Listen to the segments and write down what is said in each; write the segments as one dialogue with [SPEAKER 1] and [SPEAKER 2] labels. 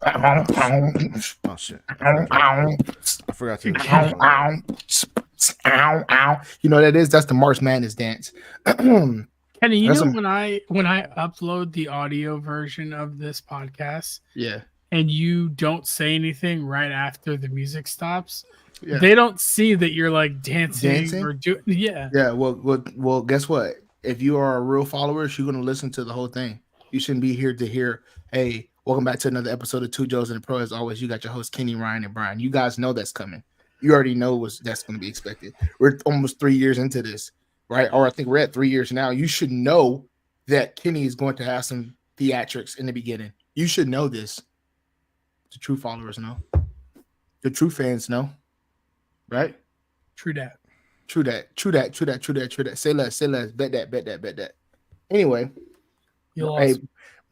[SPEAKER 1] Oh shit! I forgot to turn my phone down.
[SPEAKER 2] You know what that is? That's the March Madness dance.
[SPEAKER 3] Kenny, you
[SPEAKER 2] That's
[SPEAKER 3] know
[SPEAKER 2] a-
[SPEAKER 3] when I upload the audio version of this podcast
[SPEAKER 2] Yeah.
[SPEAKER 3] and you don't say anything right after the music stops,
[SPEAKER 2] Yeah.
[SPEAKER 3] they don't see that you're like dancing,
[SPEAKER 2] Dancing?
[SPEAKER 3] or doing. Yeah.
[SPEAKER 2] Yeah. Well. Guess what? If you are a real follower, you're gonna listen to the whole thing. You shouldn't be here to hear. Hey, welcome back to another episode of Two Joes and the Pro. As always, you got your hosts Kenny, Ryan, and Brian. You guys know that's coming. You already know that's going to be expected. We're almost 3 years into this, right? Or I think we're at 3 years now. You should know that Kenny is going to have some theatrics in the beginning. You should know this. The true followers know. The true fans know. Right?
[SPEAKER 3] True that.
[SPEAKER 2] True that. Say less. Bet that. Anyway, hey,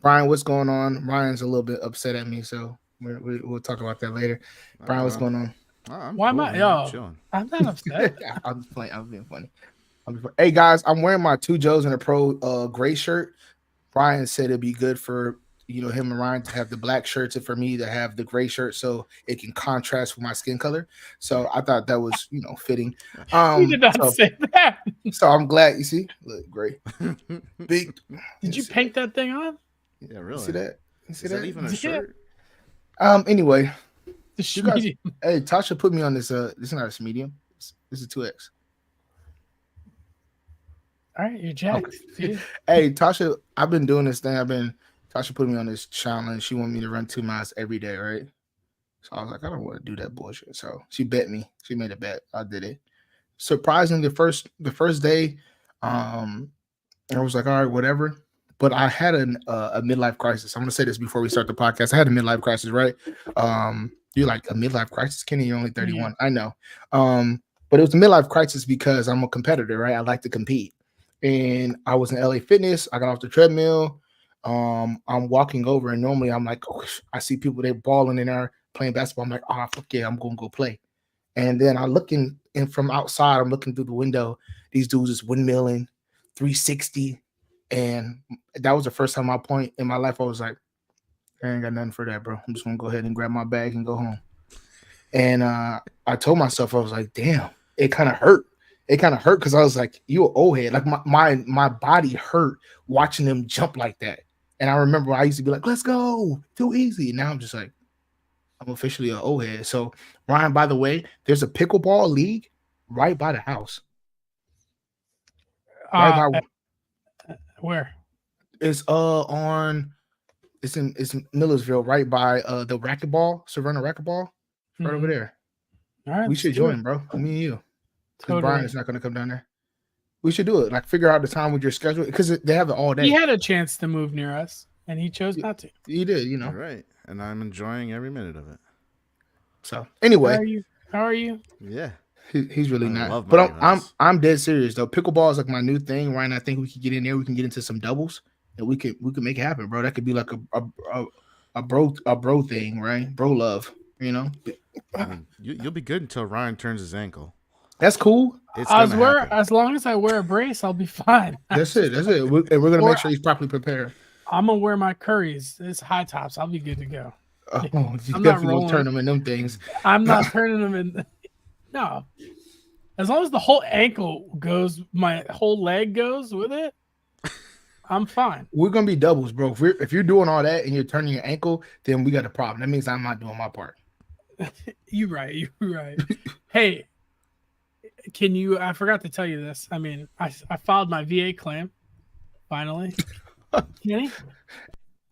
[SPEAKER 2] Brian, what's going on? Ryan's a little bit upset at me, so we'll talk about that later. Brian, what's going on?
[SPEAKER 3] Why am I? I'm not upset.
[SPEAKER 2] I'm playing. I'm being funny. Hey guys, I'm wearing my Two Joes and a Pro gray shirt. Brian said it'd be good for him and Ryan to have the black shirts and for me to have the gray shirt so it can contrast with my skin color. So I thought that was fitting.
[SPEAKER 3] You did not say that.
[SPEAKER 2] So I'm glad. You see, look great. Big.
[SPEAKER 3] Did you paint that thing on?
[SPEAKER 1] Yeah, really.
[SPEAKER 2] You see that?
[SPEAKER 1] Is that even a shirt?
[SPEAKER 2] Anyway.
[SPEAKER 3] You guys,
[SPEAKER 2] hey, Tasha put me on this. This is not a medium. This is 2X.
[SPEAKER 3] All right, you're jacked.
[SPEAKER 2] Okay. Hey, Tasha, I've been doing this thing. Tasha put me on this challenge. She wanted me to run 2 miles every day, right? So I was like, I don't want to do that bullshit. So she bet me. She made a bet. I did it. Surprisingly, the first day, I was like, all right, whatever. But I had a midlife crisis. I'm gonna say this before we start the podcast. I had a midlife crisis, right? You're like, a midlife crisis, Kenny? You're only 31. Yeah. I know. But it was a midlife crisis because I'm a competitor, right? I like to compete. And I was in LA Fitness. I got off the treadmill. I'm walking over, and normally I'm like, oh, I see people, they're balling in there playing basketball. I'm like, oh, fuck yeah, I'm going to go play. And then I look in from outside, I'm looking through the window. These dudes is windmilling, 360. And that was the first time in my life I was like, I ain't got nothing for that, bro. I'm just going to go ahead and grab my bag and go home. And I told myself, I was like, damn, it kind of hurt. It kind of hurt because I was like, you an old head. Like my body hurt watching them jump like that. And I remember I used to be like, let's go, too easy. And now I'm just like, I'm officially an old head. So Ryan, by the way, there's a pickleball league right by the house.
[SPEAKER 3] Where?
[SPEAKER 2] It's it's in Millersville, right by the racquetball, Savannah racquetball, right over there.
[SPEAKER 3] All right,
[SPEAKER 2] we should join, bro. Me and you. Because
[SPEAKER 3] totally.
[SPEAKER 2] Brian is not going to come down there. We should do it. Like, figure out the time with your schedule because they have it all day.
[SPEAKER 3] He had a chance to move near us, and he chose not to.
[SPEAKER 2] He did,
[SPEAKER 1] All right, and I'm enjoying every minute of it.
[SPEAKER 2] So anyway,
[SPEAKER 3] how are you?
[SPEAKER 1] Yeah,
[SPEAKER 2] he's really not. But I'm dead serious though. Pickleball is like my new thing, Ryan. I think we could get in there. We can get into some doubles, and we could make it happen, bro. That could be like a bro thing, right? Bro love, I
[SPEAKER 1] mean, you'll be good until Ryan turns his ankle.
[SPEAKER 2] That's cool.
[SPEAKER 3] As long as I wear a brace, I'll be fine.
[SPEAKER 2] That's it. And we're gonna make sure he's properly prepared.
[SPEAKER 3] I'm gonna wear my Currys. It's high tops. I'll be good to go.
[SPEAKER 2] Oh, you definitely won't turn them in them things.
[SPEAKER 3] I'm not turning them in. No. As long as the whole ankle goes, my whole leg goes with it, I'm fine.
[SPEAKER 2] We're gonna be doubles, bro. If you're doing all that and you're turning your ankle, then we got a problem. That means I'm not doing my part.
[SPEAKER 3] You're right. Hey, I forgot to tell you this. I mean, I filed my VA claim finally. Kenny?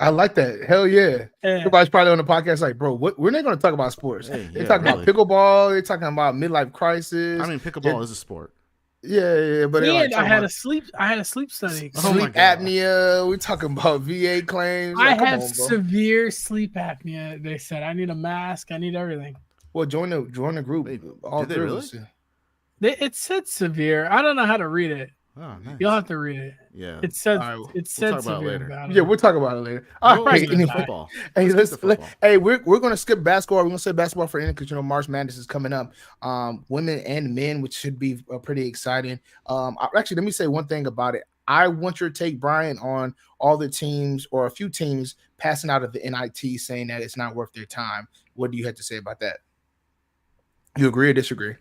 [SPEAKER 2] I like that. Hell yeah. Everybody's probably on the podcast like, bro, we're not going to talk about sports. They're talking about pickleball. They're talking about midlife crisis.
[SPEAKER 1] I mean, pickleball is a sport.
[SPEAKER 2] Yeah. But
[SPEAKER 3] I had a sleep study.
[SPEAKER 2] Sleep apnea. We're talking about VA claims.
[SPEAKER 3] I have severe sleep apnea. They said I need a mask. I need everything.
[SPEAKER 2] Well, join the group.
[SPEAKER 1] Did they really?
[SPEAKER 3] It said severe. I don't know how to read it.
[SPEAKER 1] Oh, nice.
[SPEAKER 3] You'll have to read it.
[SPEAKER 1] Yeah.
[SPEAKER 3] It said
[SPEAKER 1] we'll
[SPEAKER 3] severe
[SPEAKER 1] talk about it later.
[SPEAKER 2] Yeah, we'll talk about it later. All right.
[SPEAKER 1] Football.
[SPEAKER 2] Hey, we're going to skip basketball. We're going to say basketball for ending because March Madness is coming up. Women and men, which should be pretty exciting. Actually, let me say one thing about it. I want your take, Brian, on all the teams or a few teams passing out of the NIT saying that it's not worth their time. What do you have to say about that? You agree or disagree?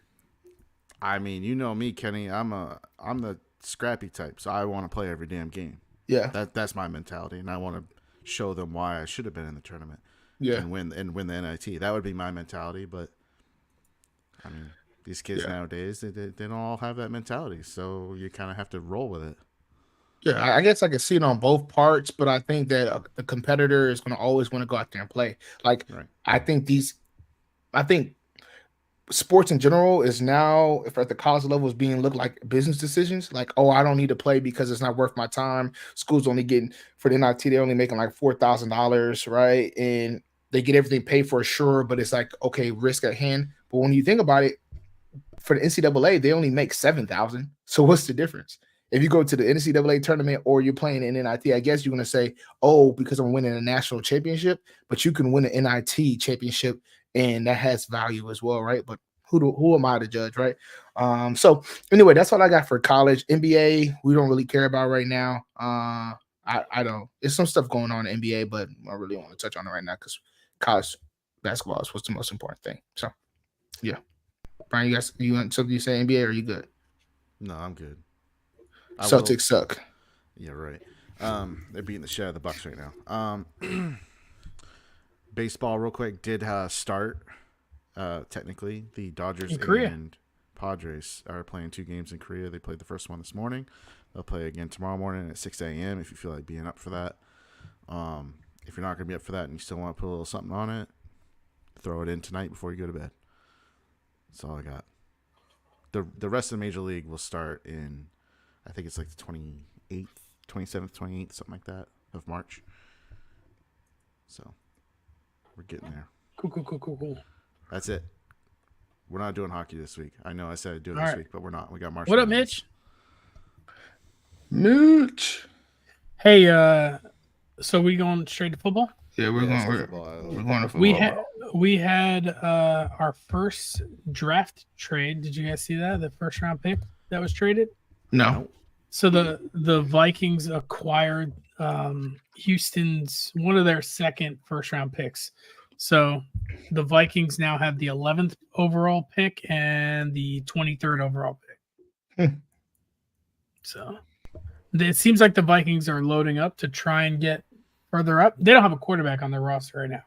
[SPEAKER 1] I mean, you know me, Kenny. I'm the scrappy type, so I want to play every damn game.
[SPEAKER 2] Yeah,
[SPEAKER 1] that's my mentality, and I want to show them why I should have been in the tournament.
[SPEAKER 2] Yeah,
[SPEAKER 1] and win the NIT. That would be my mentality, but I mean, these kids nowadays they don't all have that mentality, so you kind of have to roll with it.
[SPEAKER 2] Yeah, I guess I can see it on both parts, but I think that a competitor is going to always want to go out there and play. Like,
[SPEAKER 1] Right.
[SPEAKER 2] I think sports in general is now, if at the college level, is being looked like business decisions. Like, oh, I don't need to play because it's not worth my time. School's only getting for the NIT, they're only making like $4,000, right? And they get everything paid for, sure, but it's like, okay, risk at hand. But when you think about it, for the NCAA, they only make $7,000. So what's the difference? If you go to the NCAA tournament or you're playing in NIT, I guess you're going to say, oh, because I'm winning a national championship, but you can win an NIT championship and that has value as well, right? But who am I to judge, right? So anyway, that's all I got for college. NBA, we don't really care about right now. I don't. There's some stuff going on in NBA, but I really don't want to touch on it right now because college basketball is what's the most important thing. So yeah. Brian, you want something to say NBA or are you good?
[SPEAKER 1] No, I'm good.
[SPEAKER 2] Celtics suck.
[SPEAKER 1] Yeah, right. They're beating the shit out of the Bucks right now. Baseball, real quick, did start. Technically, the Dodgers and Padres are playing 2 games in Korea. They played the first one this morning. They'll play again tomorrow morning at 6 a.m. if you feel like being up for that. If you're not going to be up for that and you still want to put a little something on it, throw it in tonight before you go to bed. That's all I got. The rest of the Major League will start in, I think it's like the 27th, 28th, something like that, of March. So, we're getting there.
[SPEAKER 3] Cool.
[SPEAKER 1] That's it. We're not doing hockey this week. I know I said I'd do it this week, but we're not. We got March.
[SPEAKER 3] What up, Mitch?
[SPEAKER 2] Mitch.
[SPEAKER 3] Hey, so we going straight to football?
[SPEAKER 2] Yeah, we're going to football.
[SPEAKER 3] We had our first draft trade. Did you guys see that? The first round pick that was traded?
[SPEAKER 2] No.
[SPEAKER 3] So the Vikings acquired Houston's one of their second first round picks. So the Vikings now have the 11th overall pick and the 23rd overall pick. So it seems like the Vikings are loading up to try and get further up. They don't have a quarterback on their roster right now.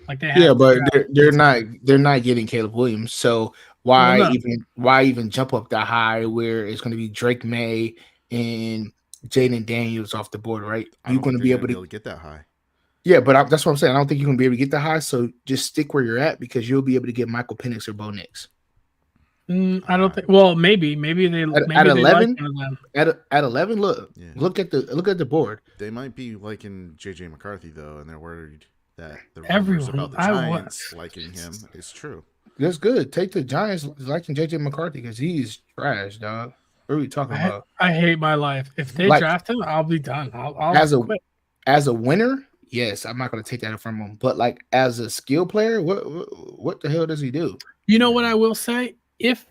[SPEAKER 3] Like they have,
[SPEAKER 2] but they're not getting Caleb Williams. So why even jump up that high where it's going to be Drake May and Jaden Daniels off the board, right? You're going to be able to
[SPEAKER 1] get that high.
[SPEAKER 2] Yeah, but that's what I'm saying. I don't think you're going to be able to get that high. So just stick where you're at because you'll be able to get Michael Penix or Bo Nix.
[SPEAKER 3] I don't think. Well, maybe they
[SPEAKER 2] at 11.
[SPEAKER 3] Like one of them.
[SPEAKER 2] At 11, look at the board.
[SPEAKER 1] They might be liking JJ McCarthy though, and they're worried that the rumors
[SPEAKER 3] Everyone
[SPEAKER 1] about the Giants liking him is true.
[SPEAKER 2] That's good. Take the Giants liking JJ McCarthy because he's trash, dog. What are we talking about?
[SPEAKER 3] I hate my life. If they draft him, I'll be done. I'll quit.
[SPEAKER 2] As a winner. Yes, I'm not going to take that from him. But like as a skill player, what the hell does he do?
[SPEAKER 3] You know what I will say? If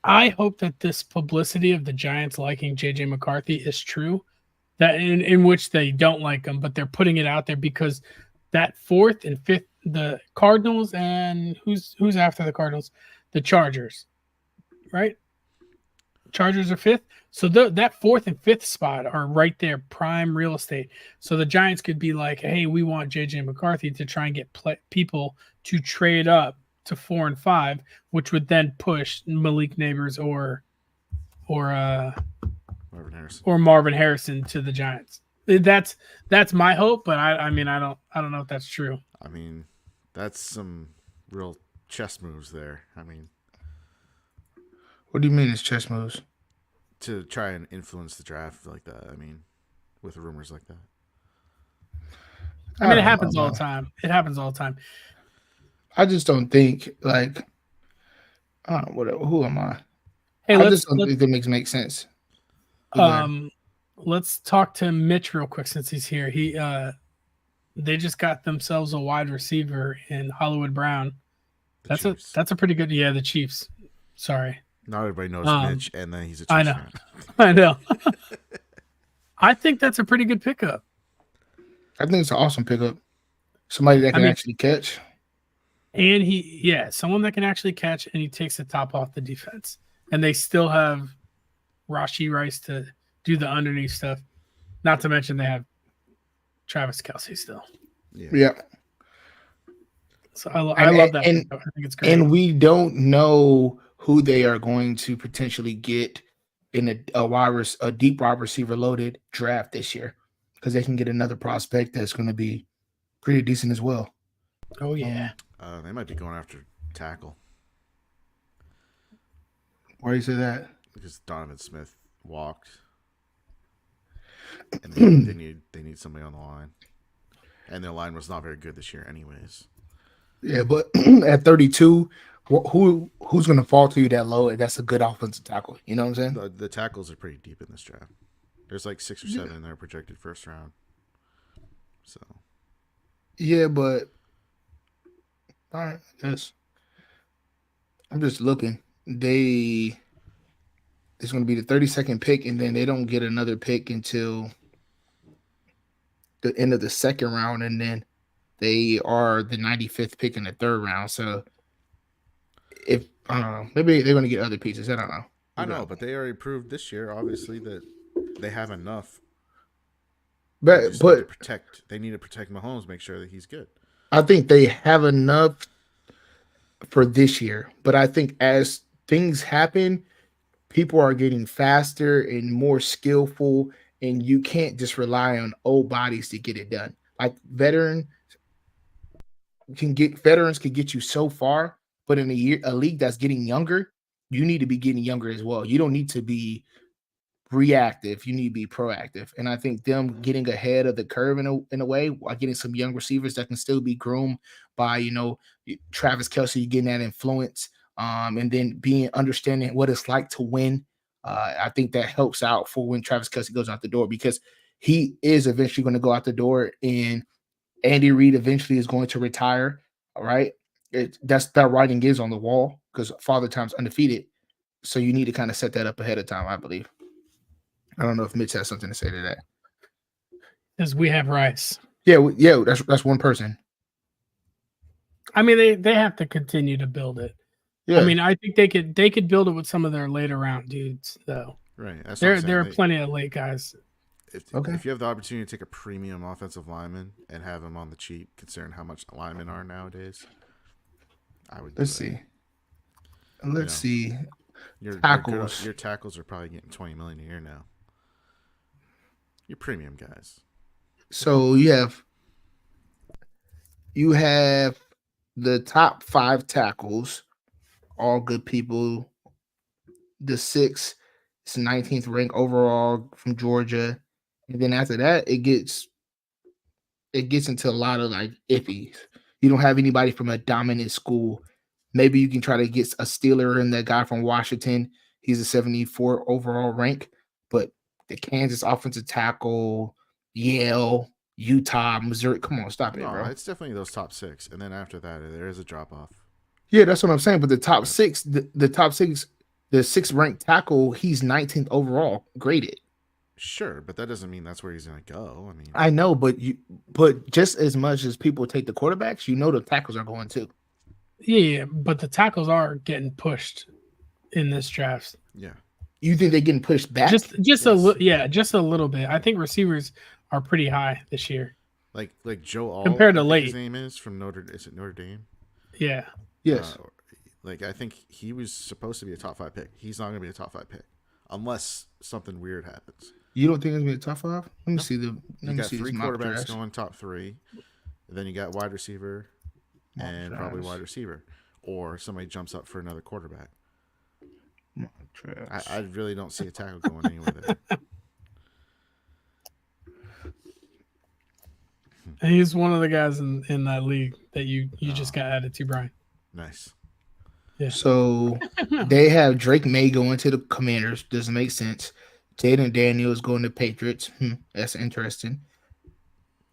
[SPEAKER 3] I hope that this publicity of the Giants liking JJ McCarthy is true, that in which they don't like him, but they're putting it out there because that 4th and 5th, the Cardinals and who's after the Cardinals? The Chargers, right? Chargers are 5th. So that 4th and 5th spot are right there, prime real estate. So the Giants could be like, hey, we want JJ McCarthy to try and get people to trade up to 4 and 5, which would then push Malik Neighbors or Marvin Harrison to the Giants. That's my hope, but I mean I don't know if that's true.
[SPEAKER 1] I mean, that's some real chess moves there. I mean,
[SPEAKER 2] what do you mean it's chess moves?
[SPEAKER 1] To try and influence the draft like that. I mean, with rumors like that.
[SPEAKER 3] I mean, it happens all the time. It happens all the time.
[SPEAKER 2] I just don't think like, whatever. Who am I?
[SPEAKER 3] Hey,
[SPEAKER 2] I just don't think it makes sense.
[SPEAKER 3] Let's talk to Mitch real quick since he's here. They just got themselves a wide receiver in Hollywood Brown. That's a pretty good. Yeah, the Chiefs. Sorry.
[SPEAKER 1] Not everybody knows Mitch, and then he's a Chiefs
[SPEAKER 3] I know.
[SPEAKER 1] fan.
[SPEAKER 3] I know. I think that's a pretty good pickup.
[SPEAKER 2] I think it's an awesome pickup. Somebody that can actually catch.
[SPEAKER 3] And someone that can actually catch, and he takes the top off the defense. And they still have Rashee Rice to do the underneath stuff. Not to mention they have Travis Kelce still.
[SPEAKER 2] Yeah.
[SPEAKER 3] So I love that.
[SPEAKER 2] And,
[SPEAKER 3] I think it's great.
[SPEAKER 2] And we don't know who they are going to potentially get in a deep wide receiver loaded draft this year, because they can get another prospect that's going to be pretty decent as well.
[SPEAKER 3] Oh yeah.
[SPEAKER 1] They might be going after tackle.
[SPEAKER 2] Why do you say that?
[SPEAKER 1] Because Donovan Smith walked, and they need somebody on the line, and their line was not very good this year, anyways.
[SPEAKER 2] Yeah, but at 32, who's going to fall to you that low? That's a good offensive tackle. You know what I'm saying?
[SPEAKER 1] The tackles are pretty deep in this draft. There's like 6 or 7 that are projected first round. So.
[SPEAKER 2] Yeah, but all right, yes. I'm just looking. It's going to be the 32nd pick, and then they don't get another pick until the end of the second round, and then they are the 95th pick in the third round. So if maybe they're going to get other pieces. I don't know.
[SPEAKER 1] I know, but they already proved this year, obviously, that they have enough.
[SPEAKER 2] But
[SPEAKER 1] they need to protect Mahomes, make sure that he's good.
[SPEAKER 2] I think they have enough for this year, but I think as things happen, people are getting faster and more skillful, and you can't just rely on old bodies to get it done. Like veterans can get you so far, but in a league that's getting younger, you need to be getting younger as well. You don't need to be reactive, you need to be proactive. And I think them getting ahead of the curve in a way, while getting some young receivers that can still be groomed by, Travis Kelce, getting that influence, and then understanding what it's like to win. I think that helps out for when Travis Kelce goes out the door, because he is eventually going to go out the door, and Andy Reid eventually is going to retire. All right. That writing is on the wall, because Father Time's undefeated. So you need to kind of set that up ahead of time, I believe. I don't know if Mitch has something to say to that.
[SPEAKER 3] Because we have Rice.
[SPEAKER 2] Yeah, that's one person.
[SPEAKER 3] I mean, they have to continue to build it. Yeah. I mean, I think they could build it with some of their later round dudes, though.
[SPEAKER 1] Right. That's
[SPEAKER 3] there are plenty of late guys.
[SPEAKER 1] If you have the opportunity to take a premium offensive lineman and have him on the cheap, considering how much linemen are nowadays, I would.
[SPEAKER 2] Let's see. Your
[SPEAKER 1] tackles are probably getting $20 million a year now. Your premium guys.
[SPEAKER 2] So you have the top 5 tackles, all good people. The 6th is 19th ranked overall from Georgia, and then after that, it gets into a lot of like iffies. You don't have anybody from a dominant school. Maybe you can try to get a Steeler and that guy from Washington. He's a 74 overall rank, but the Kansas offensive tackle, Yale, Utah, Missouri. Come on, stop it, bro.
[SPEAKER 1] It's definitely those top 6, and then after that, there is a drop off.
[SPEAKER 2] Yeah, that's what I'm saying. But the top 6, the top 6, the 6th ranked tackle, he's 19th overall graded.
[SPEAKER 1] Sure, but that doesn't mean that's where he's going to go. I mean,
[SPEAKER 2] I know, but just as much as people take the quarterbacks, the tackles are going too.
[SPEAKER 3] Yeah, but the tackles are getting pushed in this draft.
[SPEAKER 1] Yeah.
[SPEAKER 2] You think they're getting pushed back?
[SPEAKER 3] Just a little bit. I think receivers are pretty high this year.
[SPEAKER 1] Like Joe Alt,
[SPEAKER 3] compared to late.
[SPEAKER 1] His name is from Notre Dame.
[SPEAKER 3] Yeah.
[SPEAKER 2] Yes.
[SPEAKER 1] I think he was supposed to be a top 5 pick. He's not going to be a top 5 pick unless something weird happens.
[SPEAKER 2] You don't think it's going to be a top 5? Let me see
[SPEAKER 1] you got 3 quarterbacks going top 3. Then you got wide receiver and probably wide receiver, or somebody jumps up for another quarterback. I really don't see a tackle going anywhere there.
[SPEAKER 3] He's one of the guys in that league that you just got added to, Brian.
[SPEAKER 1] Nice.
[SPEAKER 2] Yeah. So they have Drake May going to the Commanders. Doesn't make sense. Jaden Daniels going to Patriots. That's interesting.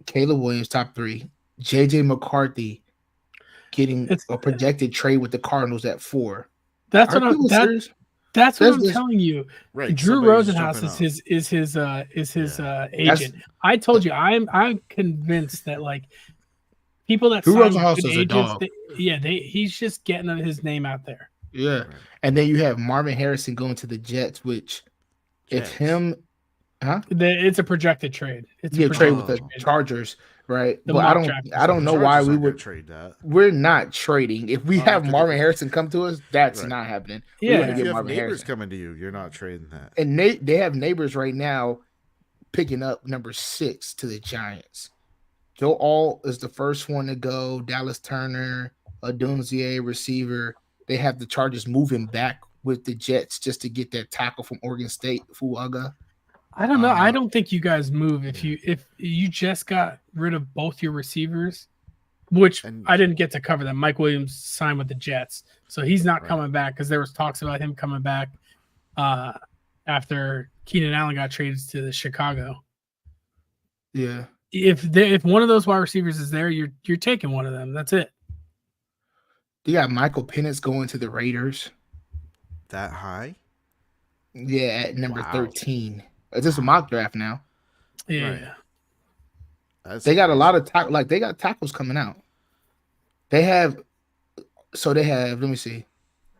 [SPEAKER 2] Caleb Williams, top 3. JJ McCarthy getting a projected trade with the Cardinals at 4.
[SPEAKER 3] That's what I'm serious. That's what
[SPEAKER 2] That's
[SPEAKER 3] I'm
[SPEAKER 2] just
[SPEAKER 3] telling you.
[SPEAKER 1] Right.
[SPEAKER 3] Drew
[SPEAKER 1] somebody's
[SPEAKER 3] Rosenhaus
[SPEAKER 1] jumping
[SPEAKER 3] is his
[SPEAKER 1] Yeah.
[SPEAKER 3] agent. I told you, I'm convinced that like people that
[SPEAKER 2] Drew
[SPEAKER 3] sign with
[SPEAKER 2] Rosenhaus
[SPEAKER 3] good
[SPEAKER 2] is a
[SPEAKER 3] agents,
[SPEAKER 2] dog.
[SPEAKER 3] he's just getting his name out there.
[SPEAKER 2] Yeah.
[SPEAKER 1] Right.
[SPEAKER 2] And then you have Marvin Harrison going to the Jets, which
[SPEAKER 1] Jets.
[SPEAKER 2] if him,
[SPEAKER 3] It's a projected trade. It's
[SPEAKER 2] yeah,
[SPEAKER 3] a
[SPEAKER 2] trade
[SPEAKER 3] projected
[SPEAKER 2] with the
[SPEAKER 3] trade.
[SPEAKER 2] Chargers, right?
[SPEAKER 3] The
[SPEAKER 2] But
[SPEAKER 3] mock draft.
[SPEAKER 2] I don't
[SPEAKER 1] The
[SPEAKER 2] know why
[SPEAKER 1] Chargers
[SPEAKER 2] we
[SPEAKER 1] aren't gonna
[SPEAKER 2] would.
[SPEAKER 1] trade that.
[SPEAKER 2] We're not trading. If we
[SPEAKER 1] Oh,
[SPEAKER 2] have
[SPEAKER 1] okay,
[SPEAKER 2] Marvin
[SPEAKER 1] okay.
[SPEAKER 2] Harrison come to us, that's
[SPEAKER 1] Right.
[SPEAKER 2] not happening.
[SPEAKER 3] Yeah.
[SPEAKER 2] We're gonna
[SPEAKER 1] If
[SPEAKER 2] get
[SPEAKER 1] you have
[SPEAKER 2] Marvin
[SPEAKER 1] neighbors
[SPEAKER 2] Harrison.
[SPEAKER 1] coming to you, you're not trading that.
[SPEAKER 2] And they have neighbors right now picking up number 6 to the Giants. Joe Alt is the first one to go. Dallas Turner, Adunzie, receiver. They have the Chargers moving back with the Jets just to get that tackle from Oregon State, Fuaga.
[SPEAKER 3] I don't know. I don't think you guys move if you just got rid of both your receivers, which I didn't get to cover them. Mike Williams signed with the Jets, so he's not coming back because there was talks about him coming back after Keenan Allen got traded to Chicago.
[SPEAKER 2] Yeah.
[SPEAKER 3] If one of those wide receivers is there, you're taking one of them. That's it.
[SPEAKER 2] You got Michael Penix going to the Raiders.
[SPEAKER 1] That high?
[SPEAKER 2] Yeah, at number 13. It's just a mock draft now.
[SPEAKER 3] Yeah.
[SPEAKER 1] Right.
[SPEAKER 2] They got a lot of they got tackles coming out. Let me see.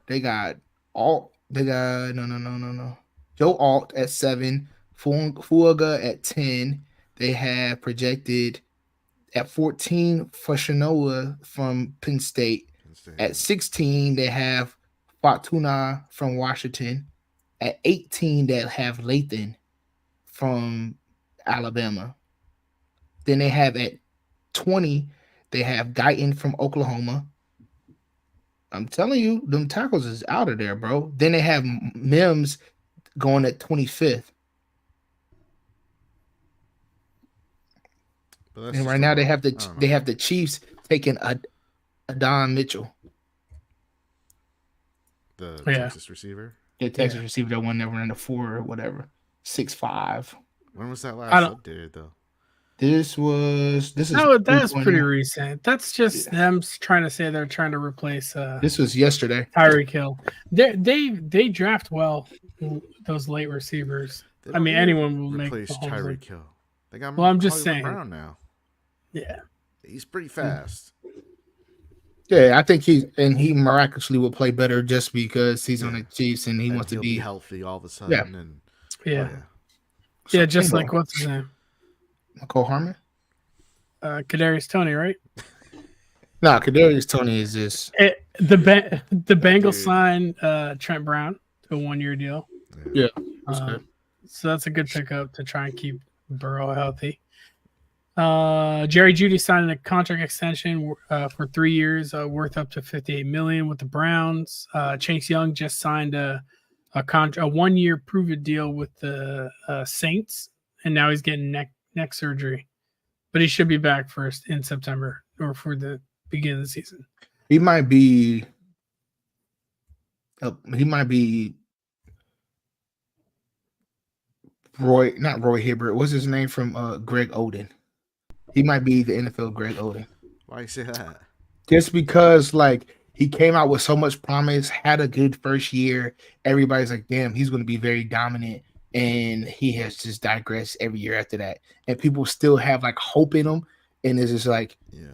[SPEAKER 2] They got Alt. They got no. Joe Alt at 7, Fuaga at 10. They have projected at 14 Fashanoa from Penn State. At 16, they have Fatuna from Washington. At 18, they have Lathan from Alabama. Then they have at 20, they have Guyton from Oklahoma. I'm telling you, them tackles is out of there, bro. Then they have Mims going at 25th. And right now they have the Chiefs taking Adon Mitchell.
[SPEAKER 1] The Texas receiver?
[SPEAKER 2] The Texas receiver that won never in the 4 or whatever. 6'5".
[SPEAKER 1] When was that last updated though?
[SPEAKER 2] This is
[SPEAKER 3] that's pretty recent. That's just them trying to say they're trying to replace
[SPEAKER 2] this was yesterday.
[SPEAKER 3] Tyreek Hill. They draft well, those late receivers. I mean, anyone will
[SPEAKER 1] replace Tyreek Hill. They got
[SPEAKER 3] I'm just saying.
[SPEAKER 1] Brown now.
[SPEAKER 3] Yeah.
[SPEAKER 1] He's pretty fast.
[SPEAKER 2] Yeah, I think he miraculously will play better just because he's on the Chiefs and he wants to be
[SPEAKER 1] healthy all of a sudden.
[SPEAKER 3] Yeah, just like what's his name?
[SPEAKER 2] Cole Harmon?
[SPEAKER 3] Kadarius Toney, right?
[SPEAKER 2] No, Kadarius Toney is this.
[SPEAKER 3] The Bengals signed Trent Brown to a 1-year deal.
[SPEAKER 2] Yeah.
[SPEAKER 3] So that's a good pickup to try and keep Burrow healthy. Jerry Jeudy signed a contract extension for 3 years, worth up to $58 million with the Browns. Chase Young just signed a 1-year prove-it deal with the Saints, and now he's getting neck surgery, but he should be back first in September or for the beginning of the season.
[SPEAKER 2] He might be not Roy Hibbert. What's his name from Greg Oden? He might be the NFL Greg Oden.
[SPEAKER 1] Why you say that?
[SPEAKER 2] Just because he came out with so much promise, had a good first year. Everybody's like, damn, he's going to be very dominant. And he has just digressed every year after that. And people still have hope in him. And it's just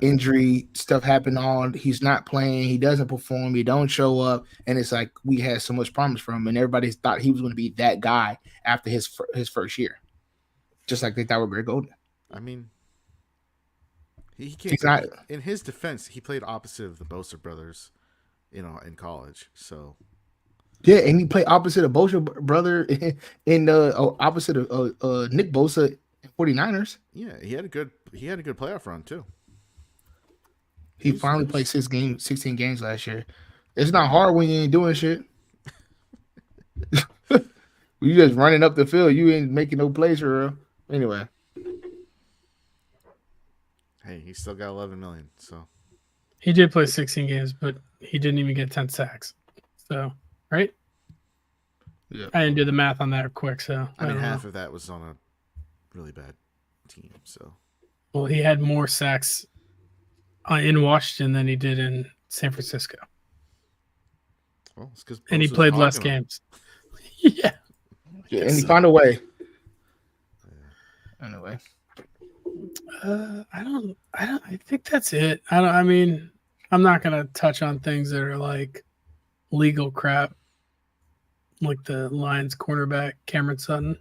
[SPEAKER 2] injury stuff happened he's not playing. He doesn't perform. He don't show up. And it's we had so much promise from him. And everybody thought he was going to be that guy after his first year. Just like they thought with Greg Oden.
[SPEAKER 1] I mean, he can't. In his defense, he played opposite of the Bosa brothers, in college. So.
[SPEAKER 2] Yeah, and he played opposite of Bosa brother in opposite of Nick Bosa 49ers.
[SPEAKER 1] Yeah, he had a good playoff run too.
[SPEAKER 2] He finally played 16 games last year. It's not hard when you ain't doing shit. You just running up the field. You ain't making no plays for real. Anyway.
[SPEAKER 1] Hey, he still got $11 million. So
[SPEAKER 3] he did play 16 games, but he didn't even get 10 sacks. So. Right?
[SPEAKER 2] Yeah.
[SPEAKER 3] I didn't do the math on that quick, so
[SPEAKER 1] I mean half of that was on a really bad team. So
[SPEAKER 3] well, he had more sacks in Washington than he did in San Francisco.
[SPEAKER 1] Well, it's because
[SPEAKER 3] and he played less games. Yeah.
[SPEAKER 2] And he found a way. Anyway.
[SPEAKER 3] I think that's it. I mean, I'm not gonna touch on things that are like legal crap, like the Lions cornerback Cameron Sutton.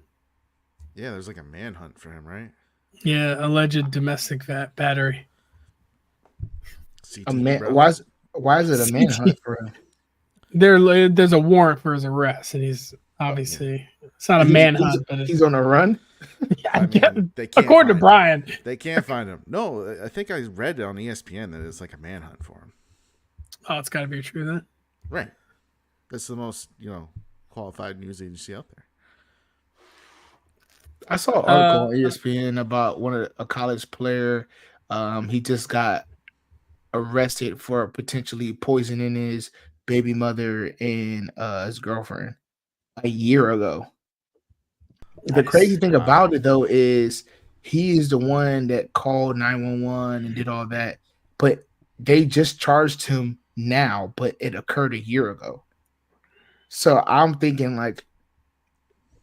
[SPEAKER 1] Yeah, there's like a manhunt for him, right?
[SPEAKER 3] Yeah, alleged domestic battery.
[SPEAKER 2] A man? Why is it a manhunt for him?
[SPEAKER 3] There's a warrant for his arrest, and he's obviously it's not a manhunt, but
[SPEAKER 2] he's on a run.
[SPEAKER 1] I mean,
[SPEAKER 3] according to Brian,
[SPEAKER 1] they can't find him. No, I think I read on ESPN that it's like a manhunt for him.
[SPEAKER 3] Oh, it's got to be true then.
[SPEAKER 1] Right. That's the most qualified news agency out there.
[SPEAKER 2] I saw an article on ESPN about a college player. He just got arrested for potentially poisoning his baby mother and his girlfriend a year ago. Nice. The crazy thing about it, though, is he is the one that called 911 and did all that, but they just charged him now, but it occurred a year ago. So I'm thinking, like,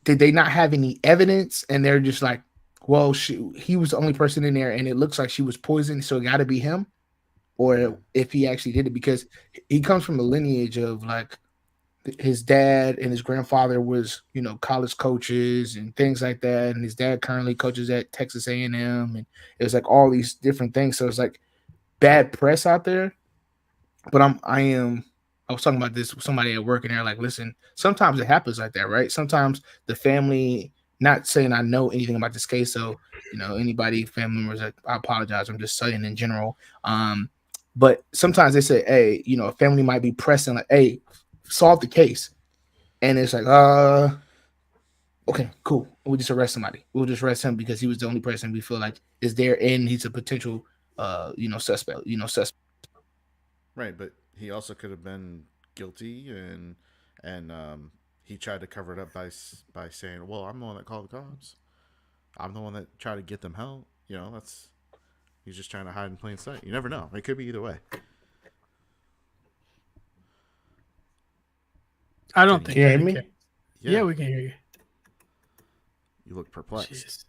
[SPEAKER 2] did they not have any evidence? And they're just like, well, he was the only person in there, and it looks like she was poisoned, so it got to be him. Or if he actually did it, because he comes from a lineage of, like, his dad and his grandfather was, college coaches and things like that. And his dad currently coaches at Texas A&M. And it was like all these different things. So it's like bad press out there. But I was talking about this with somebody at work, and they're like, listen, sometimes it happens like that, right? Sometimes the family, not saying I know anything about this case. So, anybody, family members, I apologize. I'm just saying in general. But sometimes they say, hey, a family might be pressing like, hey, solve the case. And it's like, okay, cool. We'll just arrest somebody. We'll just arrest him because he was the only person we feel like is there, and he's a potential suspect,
[SPEAKER 1] Right, but he also could have been guilty, and he tried to cover it up by saying, well, I'm the one that called the cops. I'm the one that tried to get them help. He's just trying to hide in plain sight. You never know. It could be either way.
[SPEAKER 3] I don't think.
[SPEAKER 2] Can you hear me?
[SPEAKER 3] Yeah, we can hear you.
[SPEAKER 1] You look perplexed.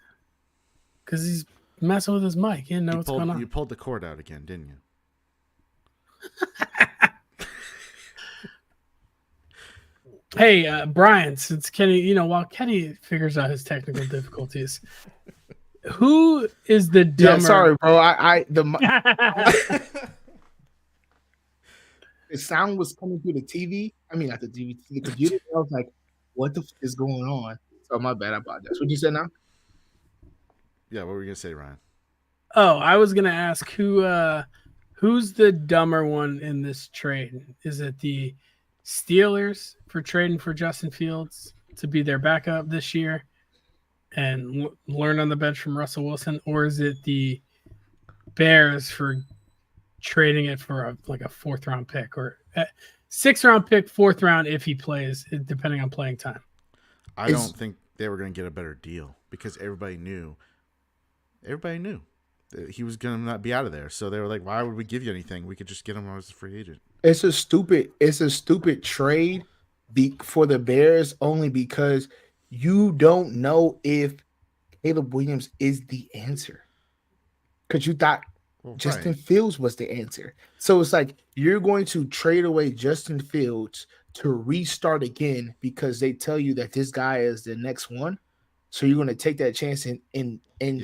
[SPEAKER 3] Because he's messing with his mic. He didn't know what's going on.
[SPEAKER 1] You pulled the cord out again, didn't you?
[SPEAKER 3] Hey, Brian, since Kenny, while Kenny figures out his technical difficulties, who is the dumber?
[SPEAKER 2] Yeah, sorry, bro. The sound was coming through the TV. I mean, not the TV, the computer. I was like, what the f is going on? So my bad. I apologize. What you said now?
[SPEAKER 1] Yeah, what were you going to say, Ryan?
[SPEAKER 3] Oh, I was going to ask who's the dumber one in this trade? Is it the Steelers for trading for Justin Fields to be their backup this year and learn on the bench from Russell Wilson? Or is it the Bears for trading it for a 4th round pick or a 6th round pick, 4th round if he plays, depending on playing time?
[SPEAKER 1] I don't think they were going to get a better deal because everybody knew that he was going to not be out of there. So they were like, why would we give you anything? We could just get him as a free agent.
[SPEAKER 2] It's a stupid trade for the Bears only because you don't know if Caleb Williams is the answer. Because you thought Justin Fields was the answer. So it's like you're going to trade away Justin Fields to restart again because they tell you that this guy is the next one. So you're going to take that chance and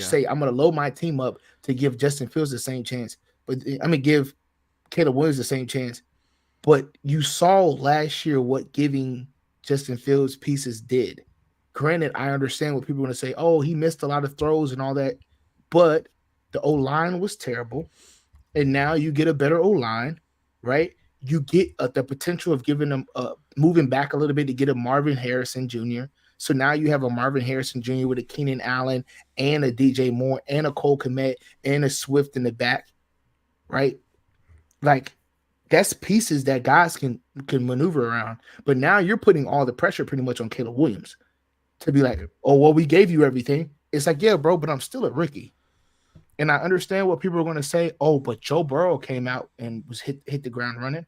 [SPEAKER 2] say, I'm going to load my team up to give Justin Fields the same chance. But I'm going to give Caleb Williams the same chance. But you saw last year what giving Justin Fields pieces did. Granted, I understand what people want to say. Oh, he missed a lot of throws and all that. But the O-line was terrible. And now you get a better O-line, right? You get the potential of giving them moving back a little bit to get a Marvin Harrison Jr. So now you have a Marvin Harrison Jr. with a Keenan Allen and a DJ Moore and a Cole Kmet and a Swift in the back, right? Like, that's pieces that guys can maneuver around. But now you're putting all the pressure pretty much on Caleb Williams to be like, oh, well, we gave you everything. It's like, yeah, bro, but I'm still a rookie. And I understand what people are going to say. Oh, but Joe Burrow came out and was hit the ground running.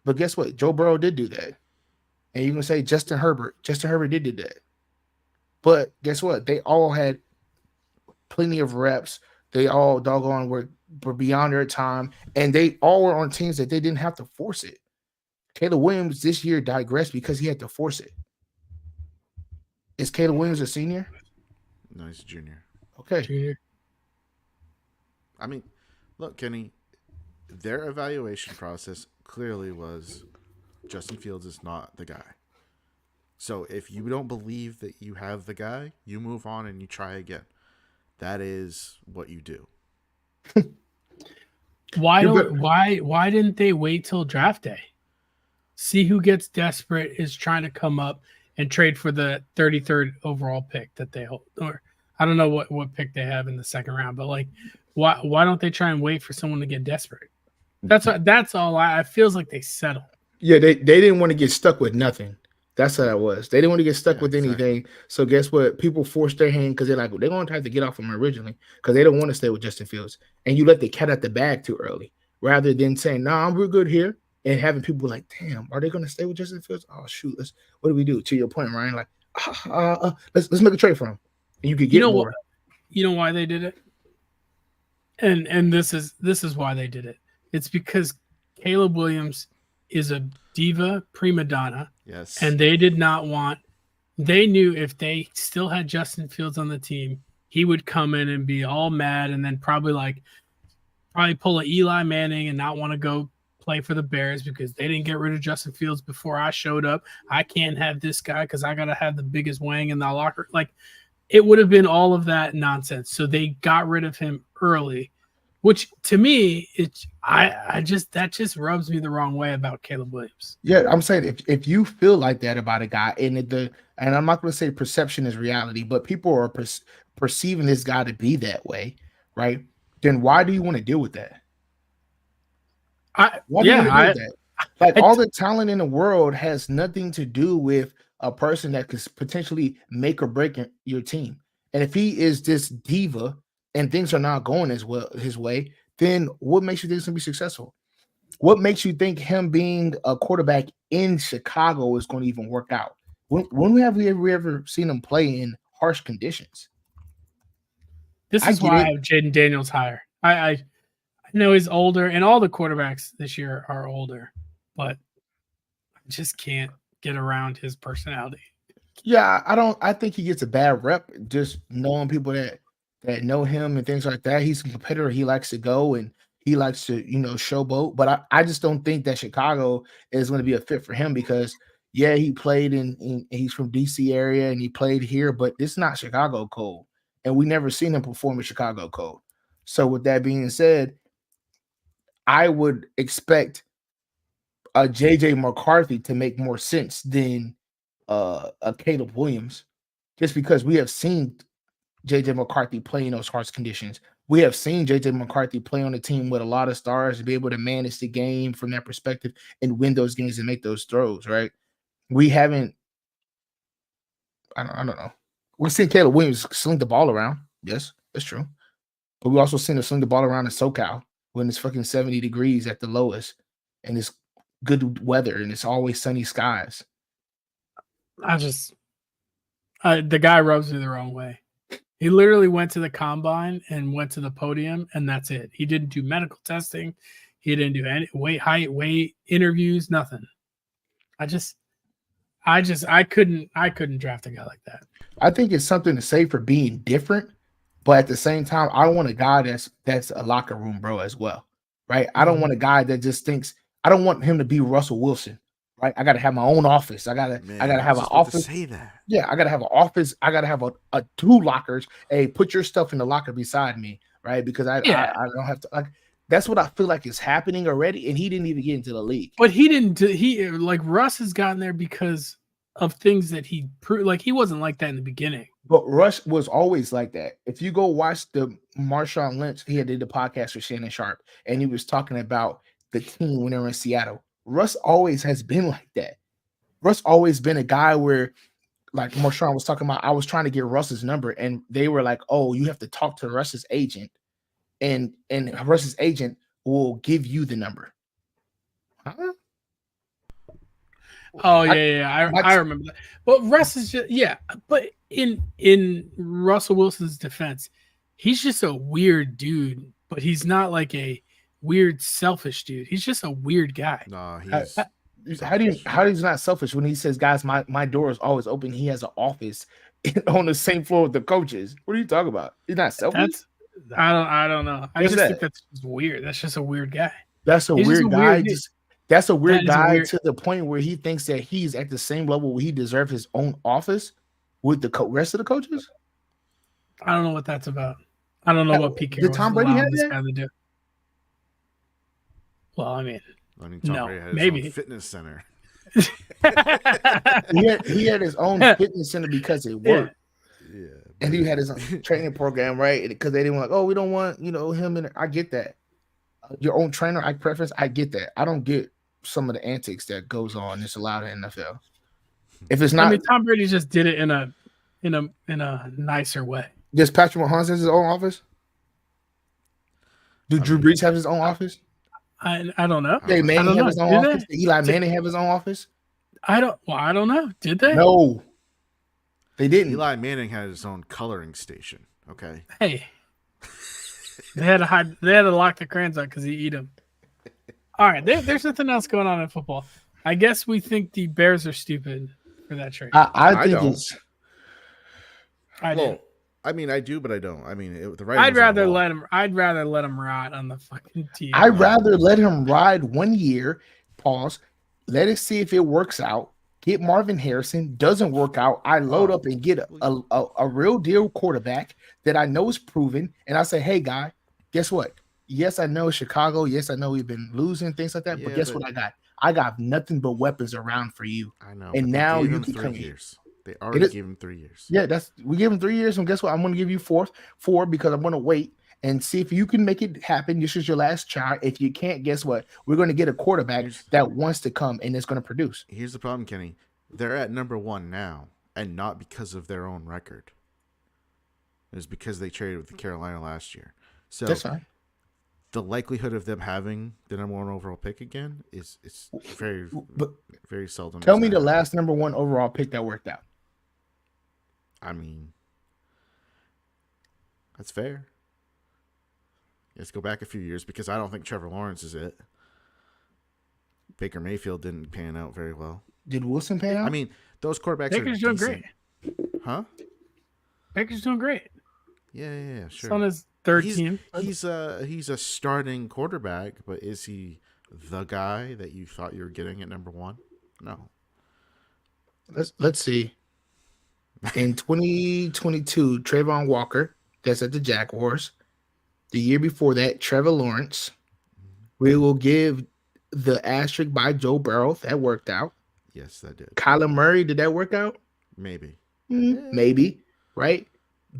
[SPEAKER 2] But guess what? Joe Burrow did do that. And you can say Justin Herbert. Justin Herbert did that. But guess what? They all had plenty of reps. They all doggone were beyond their time. And they all were on teams that they didn't have to force it. Caleb Williams this year digressed because he had to force it. Is Caleb Williams a senior?
[SPEAKER 1] No, he's a junior.
[SPEAKER 2] Okay.
[SPEAKER 3] Junior.
[SPEAKER 1] I mean, look, Kenny, their evaluation process clearly was Justin Fields is not the guy. So if you don't believe that you have the guy, you move on and you try again. That is what you do.
[SPEAKER 3] Why didn't they wait till draft day? See who gets desperate is trying to come up and trade for the 33rd overall pick that they hold. Or I don't know what pick they have in the second round, but like why don't they try and wait for someone to get desperate? That's all I feels like they settle.
[SPEAKER 2] Yeah, they didn't want to get stuck with nothing. That's how it was. They didn't want to get stuck with anything. Exactly. So guess what? People forced their hand because they're like, they're going to have to get off him originally because they don't want to stay with Justin Fields. And you let the cat out the bag too early rather than saying, nah, we're good here. And having people like, damn, are they going to stay with Justin Fields? Oh, shoot. What do we do? To your point, Ryan, like, let's make a trade for him. And you could get more.
[SPEAKER 3] You know why they did it? And this is why they did it. It's because Caleb Williams is a diva prima donna.
[SPEAKER 1] Yes.
[SPEAKER 3] And they did not want – they knew if they still had Justin Fields on the team, he would come in and be all mad and then probably pull a Eli Manning and not want to go play for the Bears because they didn't get rid of Justin Fields before I showed up. I can't have this guy because I got to have the biggest wang in the locker. Like, it would have been all of that nonsense. So they got rid of him early. Which to me, that just rubs me the wrong way about Caleb Williams.
[SPEAKER 2] Yeah, I'm saying if you feel like that about a guy, and I'm not going to say perception is reality, but people are perceiving this guy to be that way, right? Then why do you want to deal with that? All the talent in the world has nothing to do with a person that could potentially make or break your team. And if he is this diva and things are not going as well his way, then what makes you think he's going to be successful? What makes you think him being a quarterback in Chicago is going to even work out? When have we ever seen him play in harsh conditions?
[SPEAKER 3] This is why I have Jaden Daniels higher. I know he's older, and all the quarterbacks this year are older, but I just can't get around his personality.
[SPEAKER 2] Yeah, I think he gets a bad rep just knowing people that know him and things like that. He's a competitor. He likes to go and he likes to, showboat. But I just don't think that Chicago is going to be a fit for him because, yeah, he played he's from DC area and he played here, but it's not Chicago code. And we never seen him perform in Chicago code. So with that being said, I would expect a JJ McCarthy to make more sense than a Caleb Williams, just because we have seen JJ McCarthy play in those harsh conditions. We have seen JJ McCarthy play on a team with a lot of stars and be able to manage the game from that perspective and win those games and make those throws, right? We haven't, I don't know. We've seen Caleb Williams sling the ball around. Yes, that's true. But we also seen him sling the ball around in SoCal when it's fucking 70 degrees at the lowest and it's good weather and it's always sunny skies.
[SPEAKER 3] The guy rubs me the wrong way. He literally went to the combine and went to the podium, and that's it. He didn't do medical testing. He didn't do any weight interviews, nothing. I couldn't draft a guy like that.
[SPEAKER 2] I think it's something to say for being different, but at the same time, I want a guy that's a locker room bro as well, right? I don't want a guy that just thinks. I don't want him to be Russell Wilson, right? I got to have my own office. I gotta have an office.
[SPEAKER 1] Say that.
[SPEAKER 2] Yeah, I gotta have an office. I gotta have a 2 lockers. Hey, put your stuff in the locker beside me, right? Because I don't have to like. That's what I feel like is happening already, and he didn't even get into the league.
[SPEAKER 3] But he didn't. Russ has gotten there because of things that he proved. Like, he wasn't like that in the beginning.
[SPEAKER 2] But Russ was always like that. If you go watch the Marshawn Lynch, he did the podcast with Shannon Sharp, and he was talking about the team when they were in Seattle. Russ always has been like that. Russ always been a guy where, like Marshawn was talking about, I was trying to get Russ's number, and they were like, "Oh, you have to talk to Russ's agent, and Russ's agent will give you the number." Huh?
[SPEAKER 3] Oh yeah. I remember that. Well, Russ is just but in Russell Wilson's defense, he's just a weird dude, but he's not like a weird selfish dude. He's just a weird guy.
[SPEAKER 1] No, he's
[SPEAKER 2] how do you not selfish when he says, guys, my door is always open. He has an office on the same floor with the coaches. What are you talking about? He's not selfish.
[SPEAKER 3] I don't know. I just think that's just weird. That's just a weird guy.
[SPEAKER 2] That's a weird guy. That's a weird guy
[SPEAKER 3] weird.
[SPEAKER 2] To the point where he thinks that he's at the same level where he deserves his own office with the rest of the coaches.
[SPEAKER 3] I don't know what that's about. I don't know what Pete Carroll
[SPEAKER 2] did Tom Brady have
[SPEAKER 3] this
[SPEAKER 2] that?
[SPEAKER 3] guy to do. Well, I mean,
[SPEAKER 1] Tom
[SPEAKER 3] no,
[SPEAKER 1] Brady had his
[SPEAKER 3] maybe
[SPEAKER 1] own fitness center.
[SPEAKER 2] he had his own fitness center because it worked.
[SPEAKER 1] Yeah,
[SPEAKER 2] and he had his own training program, right? Because they didn't want, we don't want, him in. I get that. Your own trainer, I preference. I get that. I don't get some of the antics that goes on that's allowed in the NFL. If it's not,
[SPEAKER 3] I mean, Tom Brady just did it in a nicer way.
[SPEAKER 2] Does Patrick Mahomes have his own office? Do Drew Brees have his own office?
[SPEAKER 3] I don't know.
[SPEAKER 2] Did Manning have his own office? Did Eli Manning have his own office?
[SPEAKER 3] I don't know. Did they?
[SPEAKER 2] No, they didn't.
[SPEAKER 1] Eli Manning had his own coloring station. Okay.
[SPEAKER 3] Hey, they had to hide. They had to lock the crayons out because he eat them. All right, there's nothing else going on in football. I guess we think the Bears are stupid for that trade.
[SPEAKER 2] I think
[SPEAKER 1] don't.
[SPEAKER 2] it's.
[SPEAKER 3] I do.
[SPEAKER 1] I mean, I do, but I don't. I mean, the right.
[SPEAKER 3] I'd rather let him rot on the fucking team.
[SPEAKER 2] I'd rather let him ride 1 year. Pause. Let us see if it works out. Get Marvin Harrison. Doesn't work out. I load up and get a real deal quarterback that I know is proven. And I say, hey, guy, guess what? Yes, I know Chicago. Yes, I know we've been losing things like that. But guess what I got? I got nothing but weapons around for you.
[SPEAKER 1] I know.
[SPEAKER 2] And now you can
[SPEAKER 1] 3
[SPEAKER 2] come
[SPEAKER 1] years. They already gave him 3 years.
[SPEAKER 2] Yeah, we gave him 3 years. And guess what? I'm going to give you four because I'm going to wait and see if you can make it happen. This is your last try. If you can't, guess what? We're going to get a quarterback that wants to come and is going to produce.
[SPEAKER 1] Here's the problem, Kenny. They're at number 1 now, and not because of their own record. It's because they traded with Carolina last year. So
[SPEAKER 2] that's fine.
[SPEAKER 1] The likelihood of them having the number 1 overall pick again is very, very seldom.
[SPEAKER 2] Tell me the last number 1 overall pick that worked out.
[SPEAKER 1] I mean, that's fair. Let's go back a few years because I don't think Trevor Lawrence is it. Baker Mayfield didn't pan out very well.
[SPEAKER 2] Did Wilson pan out?
[SPEAKER 1] I mean, those quarterbacks
[SPEAKER 3] Baker's
[SPEAKER 1] are
[SPEAKER 3] doing
[SPEAKER 1] decent.
[SPEAKER 3] great.
[SPEAKER 1] Huh?
[SPEAKER 3] Baker's doing great.
[SPEAKER 1] Yeah, sure.
[SPEAKER 3] He's on his third team.
[SPEAKER 1] He's a starting quarterback, but is he the guy that you thought you were getting at number 1? No.
[SPEAKER 2] Let's see. In 2022, Trayvon Walker, that's at the Jaguars. The year before that, Trevor Lawrence. We will give the asterisk by Joe Burrow. That worked out.
[SPEAKER 1] Yes, that did.
[SPEAKER 2] Kyler Murray, did that work out?
[SPEAKER 1] Maybe.
[SPEAKER 2] Maybe, right?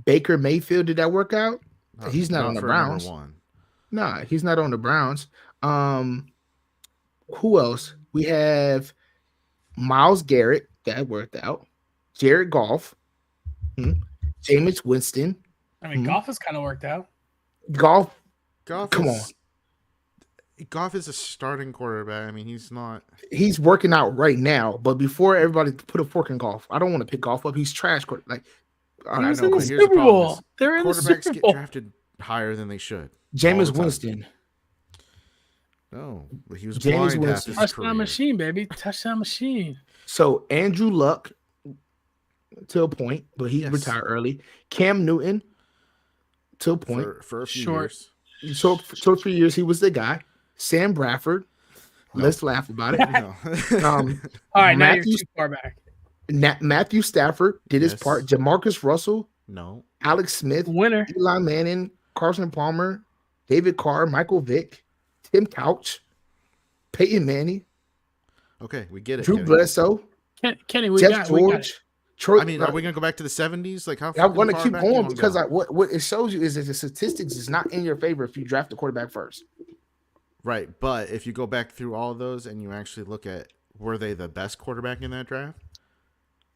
[SPEAKER 2] Baker Mayfield, did that work out? He's not on the Browns. Nah, he's not on the Browns. Who else? We have Myles Garrett. That worked out. Jared Goff. Jameis Winston.
[SPEAKER 3] I mean, Goff has kind of worked out.
[SPEAKER 2] Goff.
[SPEAKER 1] Come on. Goff is a starting quarterback. I mean, he's not.
[SPEAKER 2] He's working out right now, but before everybody put a fork in Goff, I don't want to pick Goff up. He's trash. Like,
[SPEAKER 3] he was in the Super Bowl. They're in the Super
[SPEAKER 1] Quarterbacks
[SPEAKER 3] Bowl.
[SPEAKER 1] get drafted higher than they should.
[SPEAKER 2] Jameis Winston.
[SPEAKER 1] No, but he was
[SPEAKER 2] Jameis
[SPEAKER 1] blind half his
[SPEAKER 3] Touchdown
[SPEAKER 1] career.
[SPEAKER 3] machine, baby. Touchdown machine.
[SPEAKER 2] So Andrew Luck to a point, but he retired early. Cam Newton to a point.
[SPEAKER 1] For a few
[SPEAKER 3] Short.
[SPEAKER 2] So
[SPEAKER 1] years.
[SPEAKER 2] for a few years, he was the guy. Sam Bradford. Let's laugh about it.
[SPEAKER 1] No.
[SPEAKER 3] All right, now you're too far back.
[SPEAKER 2] Matthew Stafford did his part. Jamarcus Russell.
[SPEAKER 1] No.
[SPEAKER 2] Alex Smith.
[SPEAKER 3] Winner.
[SPEAKER 2] Eli Manning. Carson Palmer. David Carr. Michael Vick. Tim Couch. Peyton Manning.
[SPEAKER 1] Okay, we get it.
[SPEAKER 2] Drew
[SPEAKER 1] Kenny.
[SPEAKER 2] Bledsoe.
[SPEAKER 3] Kenny,
[SPEAKER 2] Jeff George. Troy,
[SPEAKER 1] I mean, are we gonna go back to the 70s? Like how?
[SPEAKER 2] I'm going to
[SPEAKER 1] far
[SPEAKER 2] keep
[SPEAKER 1] back
[SPEAKER 2] going
[SPEAKER 1] you wanna
[SPEAKER 2] because
[SPEAKER 1] go?
[SPEAKER 2] what it shows you is that the statistics is not in your favor if you draft the quarterback first.
[SPEAKER 1] Right, but if you go back through all of those and you actually look at were they the best quarterback in that draft?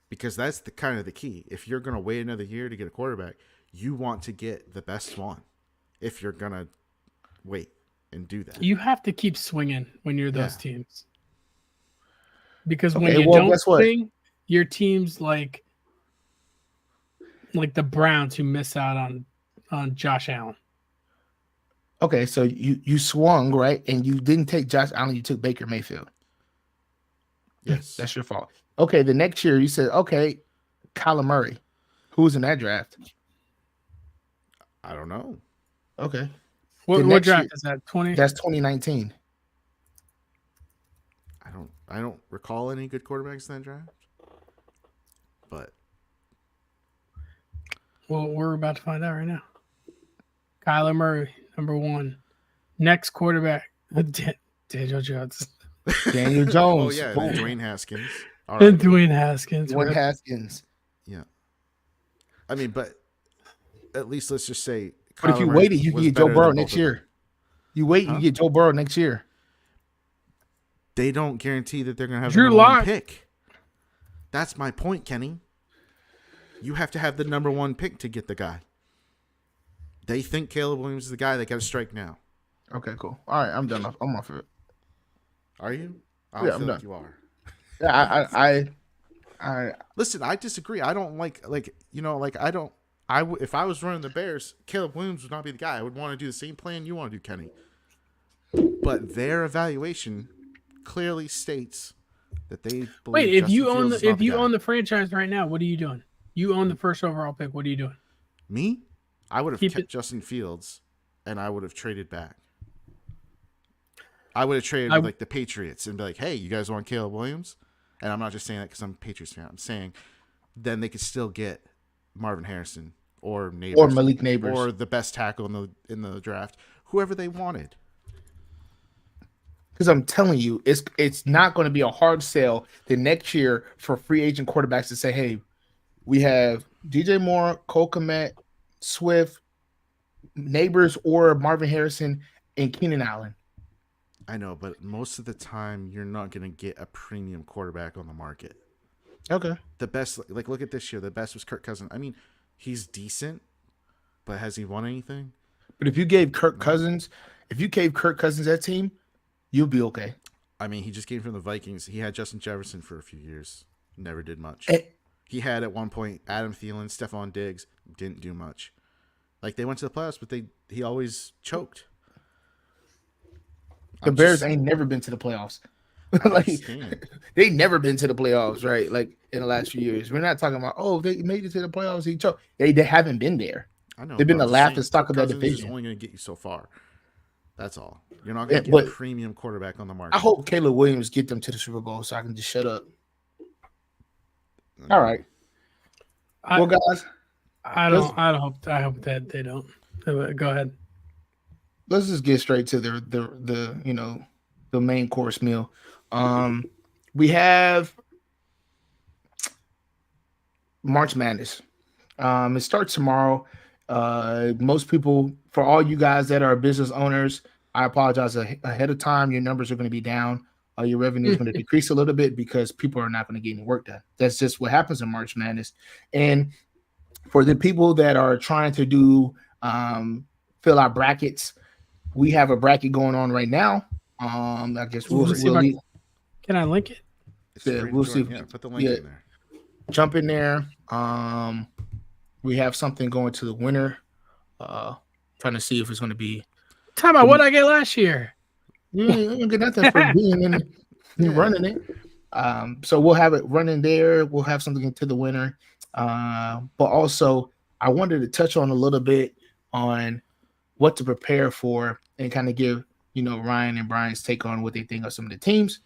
[SPEAKER 1] Because that's the kind of the key. If you're going to wait another year to get a quarterback, you want to get the best one. If you're going to wait and do that,
[SPEAKER 3] You have to keep swinging when you're those teams. Because when
[SPEAKER 2] Okay,
[SPEAKER 3] you
[SPEAKER 2] well,
[SPEAKER 3] don't
[SPEAKER 2] guess what?
[SPEAKER 3] swing, your team's like the Browns who miss out on Josh Allen.
[SPEAKER 2] Okay, so you swung, right? And you didn't take Josh Allen, you took Baker Mayfield.
[SPEAKER 1] Yes.
[SPEAKER 2] That's your fault. Okay, the next year you said, okay, Kyler Murray. Who was in that draft?
[SPEAKER 1] I don't know.
[SPEAKER 2] Okay.
[SPEAKER 3] What
[SPEAKER 2] next
[SPEAKER 3] draft
[SPEAKER 2] year-
[SPEAKER 3] is that? 20?
[SPEAKER 2] That's 2019.
[SPEAKER 1] I don't recall any good quarterbacks in that draft. But
[SPEAKER 3] Well, we're about to find out right now. Kyler Murray, number 1. Next quarterback, Daniel Jones.
[SPEAKER 2] Daniel Jones.
[SPEAKER 1] oh yeah, and then Dwayne Haskins. All
[SPEAKER 3] And
[SPEAKER 1] right.
[SPEAKER 3] Dwayne Haskins.
[SPEAKER 2] Dwayne
[SPEAKER 3] Rip.
[SPEAKER 2] Haskins.
[SPEAKER 1] Yeah. I mean, but at least let's just say.
[SPEAKER 2] But if
[SPEAKER 1] Kyler
[SPEAKER 2] you
[SPEAKER 1] Murray
[SPEAKER 2] waited, you
[SPEAKER 1] was
[SPEAKER 2] can get Joe
[SPEAKER 1] better
[SPEAKER 2] Burrow
[SPEAKER 1] than
[SPEAKER 2] next
[SPEAKER 1] both of
[SPEAKER 2] year.
[SPEAKER 1] them.
[SPEAKER 2] You wait,
[SPEAKER 1] Huh?
[SPEAKER 2] you get Joe Burrow next year.
[SPEAKER 1] They don't guarantee that they're going to have
[SPEAKER 3] Drew
[SPEAKER 1] the number one
[SPEAKER 3] Lock.
[SPEAKER 1] pick. That's my point, Kenny. You have to have the number 1 pick to get the guy. They think Caleb Williams is the guy. They got to strike now.
[SPEAKER 2] Okay, cool. All right, I'm done. I'm off of it.
[SPEAKER 1] Are you? I
[SPEAKER 2] Yeah,
[SPEAKER 1] don't
[SPEAKER 2] I'm
[SPEAKER 1] feel
[SPEAKER 2] done.
[SPEAKER 1] like you are.
[SPEAKER 2] Yeah, I
[SPEAKER 1] Listen, I disagree. I don't like I don't. If I was running the Bears, Caleb Williams would not be the guy. I would want to do the same plan you want to do, Kenny. But their evaluation clearly states that they believe.
[SPEAKER 3] Wait, if
[SPEAKER 1] Justin
[SPEAKER 3] you own
[SPEAKER 1] Fields
[SPEAKER 3] the
[SPEAKER 1] is not
[SPEAKER 3] if you
[SPEAKER 1] guy.
[SPEAKER 3] own the franchise right now, what are you doing? You own the first overall pick. What are you doing?
[SPEAKER 1] Me, I would have
[SPEAKER 3] Keep
[SPEAKER 1] kept
[SPEAKER 3] it-
[SPEAKER 1] Justin Fields, and I would have traded back. I would have traded with like the Patriots and be like, "Hey, you guys want Caleb Williams?" And I'm not just saying that because I'm a Patriots fan. I'm saying then they could still get Marvin Harrison or Neighbors
[SPEAKER 2] or Malik Neighbors.
[SPEAKER 1] or the best tackle in the draft, whoever they wanted.
[SPEAKER 2] Because I'm telling you, it's not going to be a hard sell the next year for free agent quarterbacks to say, hey, we have DJ Moore, Cole Kmet, Swift, Neighbors, or Marvin Harrison, and Keenan Allen.
[SPEAKER 1] I know, but most of the time you're not going to get a premium quarterback on the market.
[SPEAKER 2] Okay.
[SPEAKER 1] The best, like look at this year, the best was Kirk Cousins. I mean, he's decent, but has he won anything?
[SPEAKER 2] But if you gave Kirk Cousins that team, you'll be okay.
[SPEAKER 1] I mean, he just came from the Vikings. He had Justin Jefferson for a few years. Never did much. He had at one point Adam Thielen, Stephon Diggs, didn't do much. Like they went to the playoffs, but he always choked.
[SPEAKER 2] The Bears ain't never been to the playoffs. Like they never been to the playoffs, right? Like in the last few years. We're not talking about they made it to the playoffs. He choked. They haven't been there.
[SPEAKER 1] I know.
[SPEAKER 2] They've been the laughing stock of that
[SPEAKER 1] Cousins
[SPEAKER 2] division.
[SPEAKER 1] is only going to get you so far. That's all. You're not going to
[SPEAKER 2] but
[SPEAKER 1] get a premium quarterback on the market.
[SPEAKER 2] I hope Caleb Williams get them to the Super Bowl so I can just shut up. All right. Well, guys,
[SPEAKER 3] I hope that they don't. Go ahead.
[SPEAKER 2] let's just get straight to the main course meal. We have March Madness. It starts tomorrow. Most people, for all you guys that are business owners, I apologize ahead of time. Your numbers are going to be down. Your revenue is going to decrease a little bit because people are not going to get any work done. That's just what happens in March Madness. And for the people that are trying to do fill out brackets, we have a bracket going on right now. I guess we'll
[SPEAKER 3] can I link it?
[SPEAKER 2] We'll see.
[SPEAKER 1] Yeah, put the link in there.
[SPEAKER 2] Jump in there. We have something going to the winner. Trying to see if it's going to be.
[SPEAKER 3] Talk about what I get last year.
[SPEAKER 2] You don't get nothing for being in and running it. So we'll have it running there. We'll have something to the winner. But also, I wanted to touch on a little bit on what to prepare for and kind of give Ryan and Brian's take on what they think of some of the teams.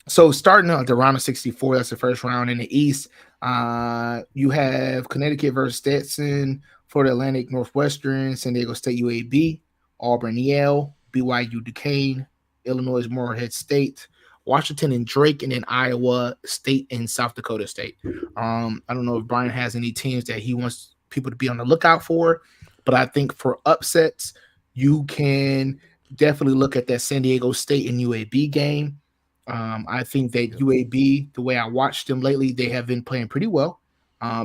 [SPEAKER 2] So starting at the round of 64, that's the first round in the East. You have Connecticut versus Stetson, Florida Atlantic Northwestern, San Diego State UAB, Auburn Yale, BYU Duquesne, Illinois Morehead State, Washington and Drake, and then Iowa State and South Dakota State. I don't know if Brian has any teams that he wants people to be on the lookout for, but I think for upsets, you can definitely look at that San Diego State and UAB game. I think that UAB, the way I watched them lately, they have been playing pretty well.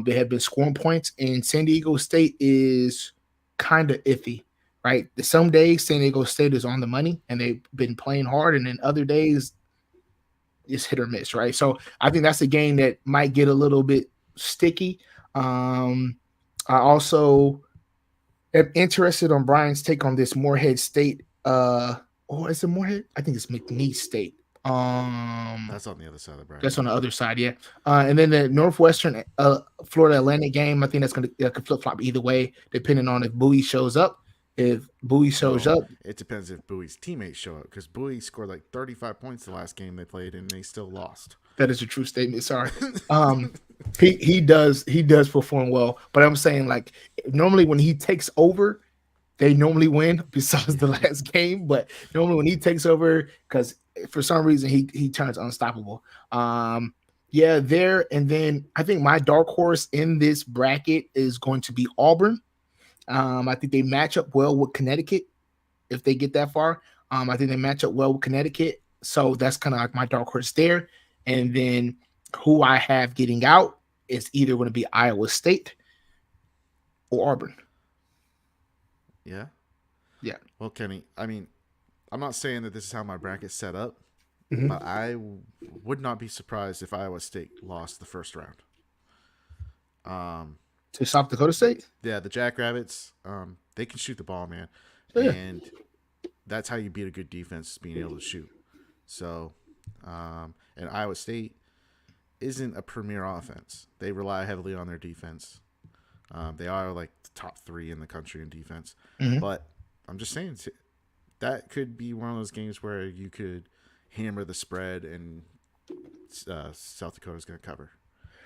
[SPEAKER 2] They have been scoring points, and San Diego State is kind of iffy, right? Some days San Diego State is on the money, and they've been playing hard, and then other days it's hit or miss, right? So I think that's a game that might get a little bit sticky. I also am interested on Brian's take on this Morehead State. Or is it Morehead? I think it's McNeese State.
[SPEAKER 1] That's on the other side of the bracket.
[SPEAKER 2] That's on the other side, yeah. And then the Northwestern Florida Atlantic game, I think that's could flip flop either way, depending on if Bowie shows up. If Bowie shows up,
[SPEAKER 1] it depends if Bowie's teammates show up, because Bowie scored like 35 points the last game they played, and they still lost.
[SPEAKER 2] That is a true statement. Sorry. He does perform well, but I'm saying like normally when he takes over, they normally win. Besides the last game, but normally when he takes over, because for some reason he turns unstoppable. Yeah, there, and then I think my dark horse in this bracket is going to be Auburn. I think they match up well with Connecticut if they get that far. I think they match up well with Connecticut, so that's kind of like my dark horse there. And then who I have getting out is either going to be Iowa State or Auburn.
[SPEAKER 1] Yeah.
[SPEAKER 2] Yeah.
[SPEAKER 1] Well, Kenny, I mean, I'm not saying that this is how my bracket's set up,
[SPEAKER 2] Mhm.
[SPEAKER 1] but I would not be surprised if Iowa State lost the first round.
[SPEAKER 2] To South Dakota State?
[SPEAKER 1] Yeah, the Jackrabbits, they can shoot the ball, man.
[SPEAKER 2] Yeah.
[SPEAKER 1] And that's how you beat a good defense, being able to shoot. So, and Iowa State isn't a premier offense. They rely heavily on their defense. They are like the top 3 in the country in defense.
[SPEAKER 2] Mhm.
[SPEAKER 1] But I'm just saying that could be one of those games where you could hammer the spread and South Dakota's going to cover.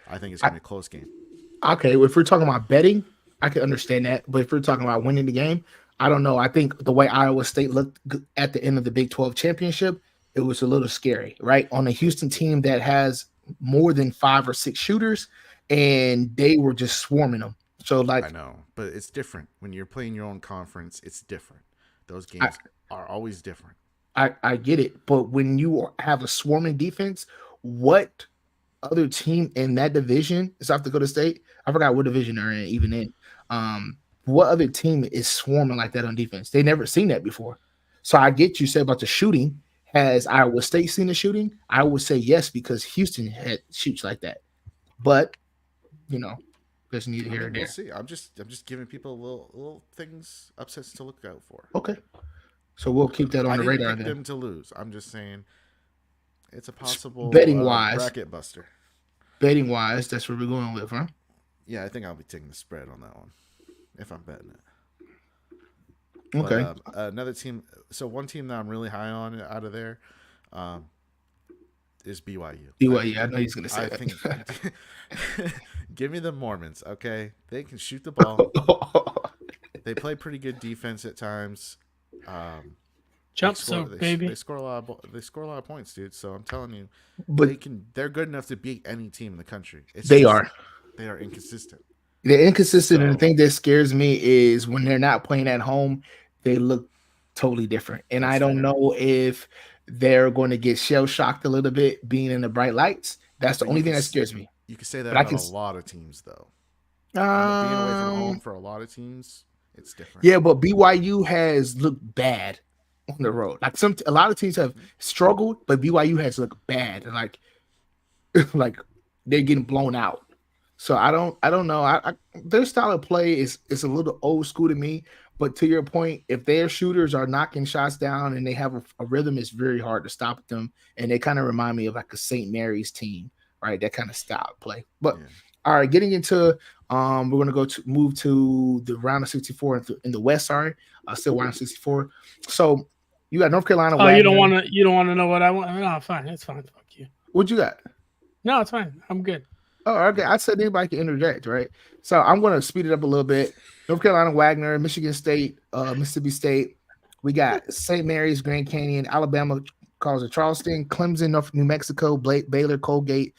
[SPEAKER 1] I think it's going to be a close game.
[SPEAKER 2] Okay, if we're talking about betting, I can understand that. But if we're talking about winning the game, I don't know. I think the way Iowa State looked at the end of the Big 12 championship, it was a little scary, right? On a Houston team that has more than 5 or 6 shooters, and they were just swarming them. So, like,
[SPEAKER 1] I know, but it's different when you're playing your own conference. It's different. Those games are always different.
[SPEAKER 2] I get it, but when you have a swarming defense, what other team in that division, South Dakota State? I forgot what division they're in, even in. What other team is swarming like that on defense? They never seen that before. So I get you said about the shooting. Has Iowa State seen the shooting? I would say yes, because Houston shoots like that. But there's neither here or there.
[SPEAKER 1] We'll see. I'm just giving people little things, upsets to look out for.
[SPEAKER 2] Okay. So we'll keep that on the radar.
[SPEAKER 1] I didn't pick
[SPEAKER 2] then.
[SPEAKER 1] them to lose. I'm just saying it's a possible
[SPEAKER 2] betting wise
[SPEAKER 1] bracket buster.
[SPEAKER 2] Betting wise, that's what we're going with, huh?
[SPEAKER 1] Yeah, I think I'll be taking the spread on that one if I'm betting it.
[SPEAKER 2] Okay.
[SPEAKER 1] But, another team. So one team that I'm really high on out of there is BYU.
[SPEAKER 2] BYU. I know he's going to say
[SPEAKER 1] I
[SPEAKER 2] that.
[SPEAKER 1] think. Give me the Mormons, okay? They can shoot the ball. They play pretty good defense at times.
[SPEAKER 3] Jump soak, baby.
[SPEAKER 1] They score a lot of points, dude. So I'm telling you,
[SPEAKER 2] But
[SPEAKER 1] they're good enough to beat any team in the country.
[SPEAKER 2] They are
[SPEAKER 1] inconsistent.
[SPEAKER 2] They're inconsistent, and the thing that scares me is when they're not playing at home, they look totally different. And I don't know if they're going to get shell shocked a little bit being in the bright lights. That's the only thing that scares me.
[SPEAKER 1] You can say that about a lot of teams, though. Being away from home for a lot of teams, it's different.
[SPEAKER 2] Yeah, but BYU has looked bad on the road. Like a lot of teams have struggled, but BYU has looked bad, and like they're getting blown out. So I don't know. Their style of play is a little old school to me. But to your point, if their shooters are knocking shots down and they have a rhythm, it's very hard to stop them. And they kind of remind me of like a St. Mary's team, right? That kind of style of play. But all right, getting into we're going to move to the round of 64 in the West. Sorry, still round of 64. So you got North Carolina.
[SPEAKER 3] Oh, you don't want to know what I want? No, fine. It's fine. Fuck you.
[SPEAKER 2] What you got?
[SPEAKER 3] No, it's fine. I'm good.
[SPEAKER 2] Oh, okay. I said anybody can interject, right? So I'm going to speed it up a little bit. North Carolina, Wagner, Michigan State, Mississippi State. We got St. Mary's, Grand Canyon, Alabama, calls it Charleston, Clemson, New Mexico, Baylor, Colgate,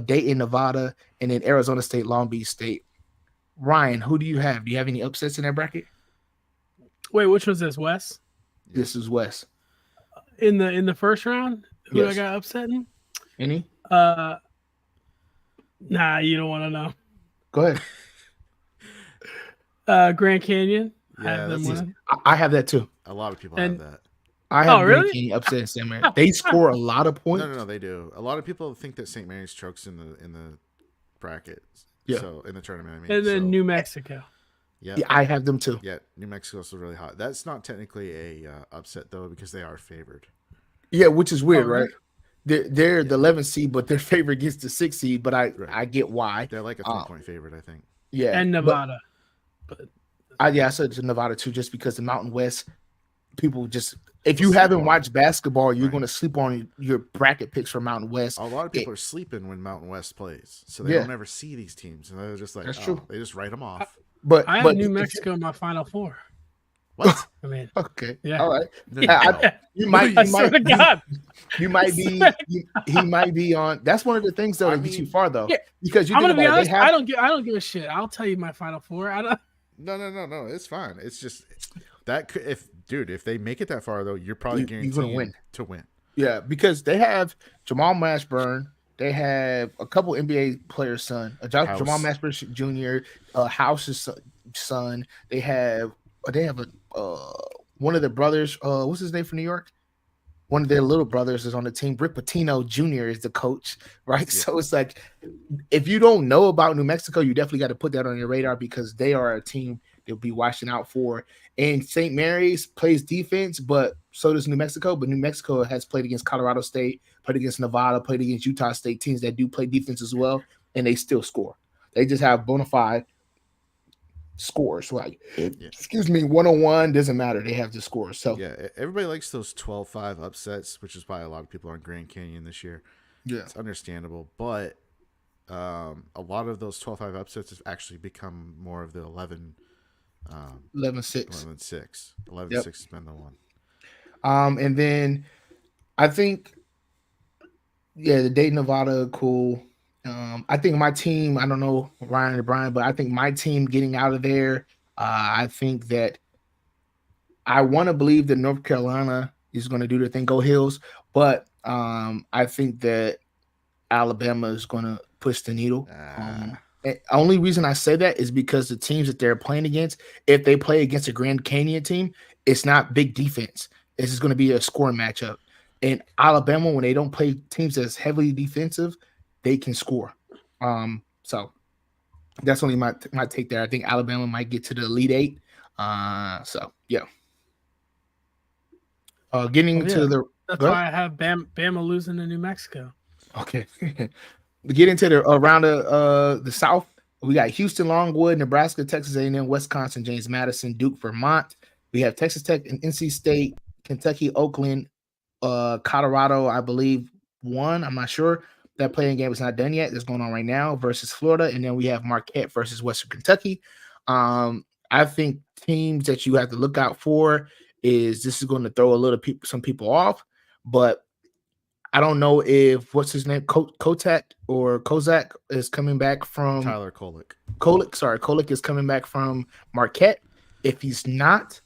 [SPEAKER 2] Dayton, Nevada, and then Arizona State, Long Beach State. Ryan, who do you have? Do you have any upsets in that bracket?
[SPEAKER 3] Wait, which was this, Wes?
[SPEAKER 2] This is Wes.
[SPEAKER 3] In the first round, who I got upsetting?
[SPEAKER 2] Any?
[SPEAKER 3] Nah, you don't want to know.
[SPEAKER 2] Go ahead.
[SPEAKER 3] Grand Canyon.
[SPEAKER 1] Yeah,
[SPEAKER 2] I have that too.
[SPEAKER 1] A lot of people have that.
[SPEAKER 2] I have Grand
[SPEAKER 3] really?
[SPEAKER 2] Canyon upsetting St. Mary. They score a lot of points.
[SPEAKER 1] No, they do. A lot of people think that St. Mary's chokes in the bracket.
[SPEAKER 2] Yeah.
[SPEAKER 1] So in the tournament, I mean.
[SPEAKER 3] And then New Mexico.
[SPEAKER 1] Yeah,
[SPEAKER 2] I have them too.
[SPEAKER 1] Yeah, New Mexico's really hot. That's not technically a upset though because they are favored.
[SPEAKER 2] Yeah, which is weird,
[SPEAKER 3] really?
[SPEAKER 2] right? They're the 11th seed, but their favorite gets the 6th seed. But I get why.
[SPEAKER 1] They're like a 3-point favorite, I think.
[SPEAKER 2] Yeah,
[SPEAKER 3] and Nevada.
[SPEAKER 2] I said to Nevada too, just because the Mountain West people just. If you haven't watched basketball, you're going to sleep on your bracket picks for Mountain West.
[SPEAKER 1] A lot of people are sleeping when Mountain West plays, so they don't ever see these teams, and they're just like,
[SPEAKER 2] that's true.
[SPEAKER 1] They just write them off.
[SPEAKER 2] But
[SPEAKER 3] I have New Mexico in my Final Four.
[SPEAKER 1] What?
[SPEAKER 3] I mean,
[SPEAKER 2] okay,
[SPEAKER 3] yeah,
[SPEAKER 2] all right.
[SPEAKER 1] No.
[SPEAKER 2] You might.
[SPEAKER 3] I swear to God.
[SPEAKER 2] You might be. He might be on. That's one of the things that gets you far though, because
[SPEAKER 3] I'm gonna be honest. I don't give a shit. I'll tell you my Final Four. I don't.
[SPEAKER 1] No. It's fine. It's just that could, if they make it that far though, you're probably guaranteed to win.
[SPEAKER 2] Yeah, because they have Jamal Mashburn. They have a couple NBA players' son, Jamal Mashburn Jr., House's son. They have one of their brothers. What's his name from New York? One of their little brothers is on the team. Rick Pitino Jr. is the coach, right? Yeah. So it's like, if you don't know about New Mexico, you definitely got to put that on your radar because they are a team they'll be watching out for. And St. Mary's plays defense, but so does New Mexico. But New Mexico has played against Colorado State, played against Nevada, played against Utah State, teams that do play defense as well, and they still score. They just have bona fide scores. Like, excuse me, 101 doesn't matter. They have the scores. So
[SPEAKER 1] yeah, everybody likes those 12-5 upsets, which is why a lot of people are on Grand Canyon this year.
[SPEAKER 2] Yeah,
[SPEAKER 1] it's understandable, but a lot of those 12-5 upsets have actually become more of the 11-6. 11-6 has been the one.
[SPEAKER 2] And then I think, the Dayton, Nevada, cool. I think my team, I don't know Ryan and Brian, but I think my team getting out of there, I think that I want to believe that North Carolina is going to do their thing, go Hills, but I think that Alabama is going to push the needle. Only reason I say that is because the teams that they're playing against, if they play against a Grand Canyon team, it's not big defense. It's just going to be a scoring matchup. And Alabama, when they don't play teams that's heavily defensive, they can score. So that's only my take there. I think Alabama might get to the Elite Eight. So yeah. Getting to the
[SPEAKER 3] that's why I have Bama losing to New Mexico.
[SPEAKER 2] Okay. Get into the around the South. We got Houston, Longwood, Nebraska, Texas A&M, Wisconsin, James Madison, Duke, Vermont. We have Texas Tech and NC State, Kentucky, Oakland, Colorado, I believe one. I'm not sure. That playing game is not done yet. It's going on right now versus Florida, and then we have Marquette versus Western Kentucky. I think teams that you have to look out for is this is going to throw some people off, but I don't know if what's his name, Kozak is coming back from
[SPEAKER 1] Tyler Kolek.
[SPEAKER 2] Kolek is coming back from Marquette. If he's not,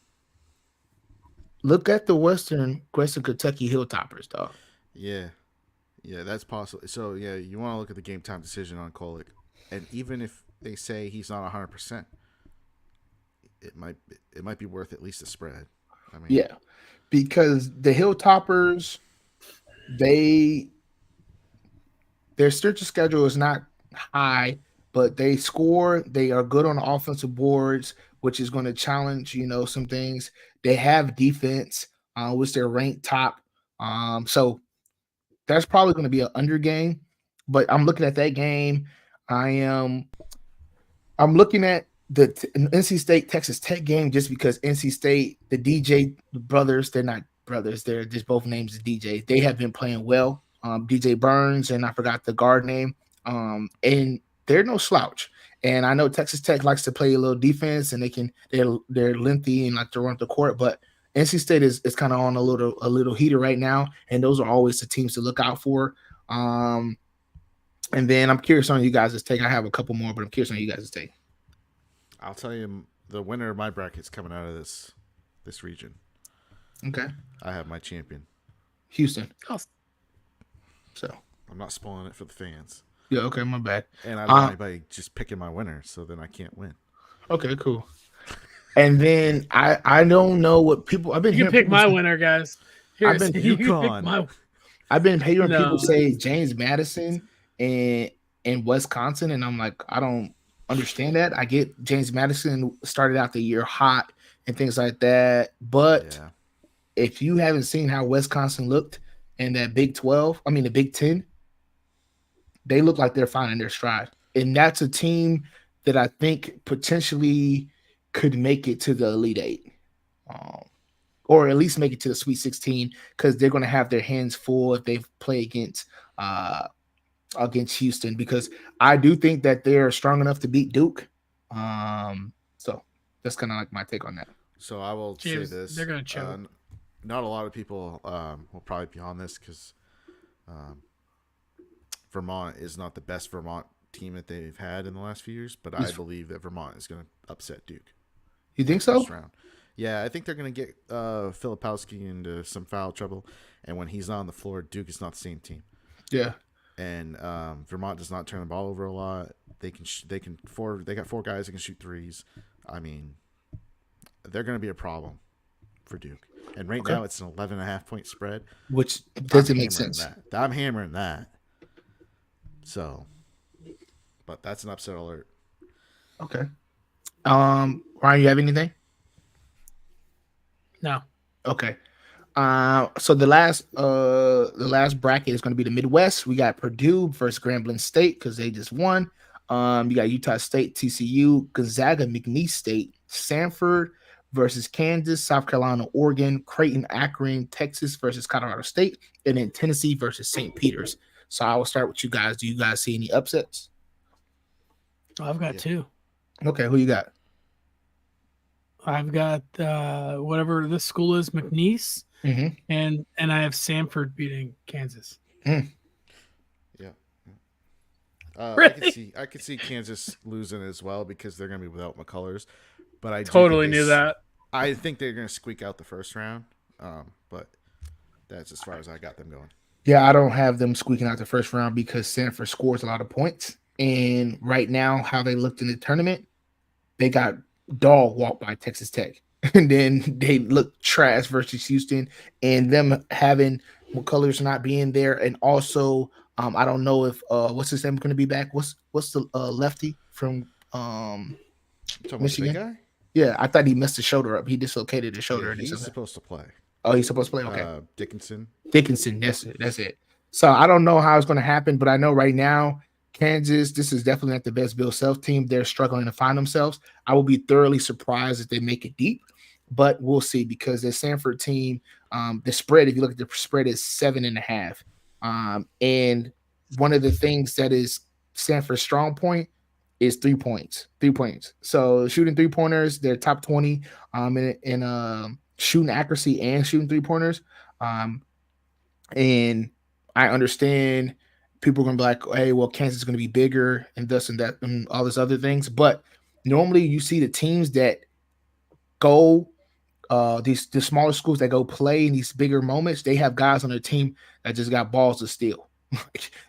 [SPEAKER 2] look at the Western Kentucky Hilltoppers, dog.
[SPEAKER 1] Yeah, that's possible. So yeah, you want to look at the game time decision on Kolek, and even if they say he's not 100%, it might be worth at least a spread. I mean,
[SPEAKER 2] yeah, because the Hilltoppers, their strength of schedule is not high, but they score. They are good on the offensive boards, which is going to challenge, some things. They have defense, which they're ranked top. So that's probably going to be an under game. But I'm looking at that game. I'm looking at the NC State Texas Tech game just because NC State, the DJ brothers, they're not brothers, they're just both names of DJ. They have been playing well. DJ Burns, and I forgot the guard name. And they're no slouch. And I know Texas Tech likes to play a little defense, and they're lengthy and like to run the court, but NC State is kind of on a little heater right now, and those are always the teams to look out for. And then I'm curious on you guys' take. I have a couple more, but I'm curious on you guys' take.
[SPEAKER 1] I'll tell you, the winner of my bracket's coming out of this region.
[SPEAKER 2] Okay.
[SPEAKER 1] I have my champion,
[SPEAKER 2] Houston.
[SPEAKER 3] Oh.
[SPEAKER 2] So
[SPEAKER 1] I'm not spoiling it for the fans.
[SPEAKER 2] Yeah. Okay. My bad.
[SPEAKER 1] And I don't want anybody just picking my winner, so then I can't win.
[SPEAKER 2] Okay. Cool. And then I don't know what people. I've been.
[SPEAKER 3] You can pick my winner, guys. Here,
[SPEAKER 2] I've been-
[SPEAKER 3] you can pick
[SPEAKER 1] UConn.
[SPEAKER 3] my.
[SPEAKER 2] I've been hearing
[SPEAKER 3] No.
[SPEAKER 2] people say James Madison and Wisconsin, and I'm like, I don't understand that. I get James Madison started out the year hot and things like that, but
[SPEAKER 1] Yeah.
[SPEAKER 2] if you haven't seen how Wisconsin looked in that Big 12, I mean the Big 10, they look like they're finding their stride. And that's a team that I think potentially could make it to the Elite Eight. Or at least make it to the Sweet 16, because they're going to have their hands full if they play against Houston, because I do think that they're strong enough to beat Duke. So that's kind of like my take on that.
[SPEAKER 1] So I will
[SPEAKER 3] James,
[SPEAKER 1] say this:
[SPEAKER 3] they're gonna choke.
[SPEAKER 1] not a lot of people will probably be on this because Vermont is not the best Vermont team that they've had in the last few years, but I believe that Vermont is going to upset Duke.
[SPEAKER 2] You think so?
[SPEAKER 1] First round. Yeah, I think they're going to get Filipowski into some foul trouble, and when he's not on the floor, Duke is not the same team.
[SPEAKER 2] Yeah.
[SPEAKER 1] And Vermont does not turn the ball over a lot. They got 4 guys that can shoot threes. I mean, they're going to be a problem for Duke. And right now it's an 11.5 point spread,
[SPEAKER 2] which doesn't make
[SPEAKER 1] hammering
[SPEAKER 2] sense.
[SPEAKER 1] I'm hammering that. So, but that's an upset alert.
[SPEAKER 2] Okay. Ryan, you have anything?
[SPEAKER 3] No.
[SPEAKER 2] Okay. So the last bracket is going to be the Midwest. We got Purdue versus Grambling State because they just won. You got Utah State, TCU, Gonzaga, McNeese State, Sanford versus Kansas, South Carolina, Oregon, Creighton, Akron, Texas versus Colorado State, and then Tennessee versus St. Peter's. So I will start with you guys. Do you guys see any upsets?
[SPEAKER 3] I've got 2.
[SPEAKER 2] Okay, who you got?
[SPEAKER 3] I've got whatever this school is, McNeese, and I have Sanford beating Kansas.
[SPEAKER 1] Yeah.
[SPEAKER 3] Really?
[SPEAKER 1] I could see Kansas losing as well because they're going to be without McCullers. But I
[SPEAKER 3] Totally knew that.
[SPEAKER 1] I think they're going to squeak out the first round. But that's as far as I got them going.
[SPEAKER 2] Yeah, I don't have them squeaking out the first round because Sanford scores a lot of points. And right now, how they looked in the tournament, they got dog walked by Texas Tech. And then they looked trash versus Houston. And them having McCullers not being there. And also, I don't know if what's his name going to be back. What's the lefty from Michigan?
[SPEAKER 1] Guy?
[SPEAKER 2] Yeah, I thought he messed his shoulder up. He dislocated his shoulder.
[SPEAKER 1] Yeah, he's supposed to play.
[SPEAKER 2] Oh, he's supposed to play? Okay.
[SPEAKER 1] Dickinson,
[SPEAKER 2] that's it. So I don't know how it's going to happen, but I know right now, Kansas, this is definitely not the best Bill Self team. They're struggling to find themselves. I will be thoroughly surprised if they make it deep, but we'll see because the Sanford team, the spread, if you look at the spread, is 7.5. And one of the things that is Sanford's strong point is 3 points. 3 points. So shooting 3-pointers, they're top 20 in shooting accuracy and shooting 3-pointers. And I understand people are going to be like, hey, well, Kansas is going to be bigger and this and that and all these other things. But normally you see the teams that go, the smaller schools that go play in these bigger moments, they have guys on their team that just got balls to steal.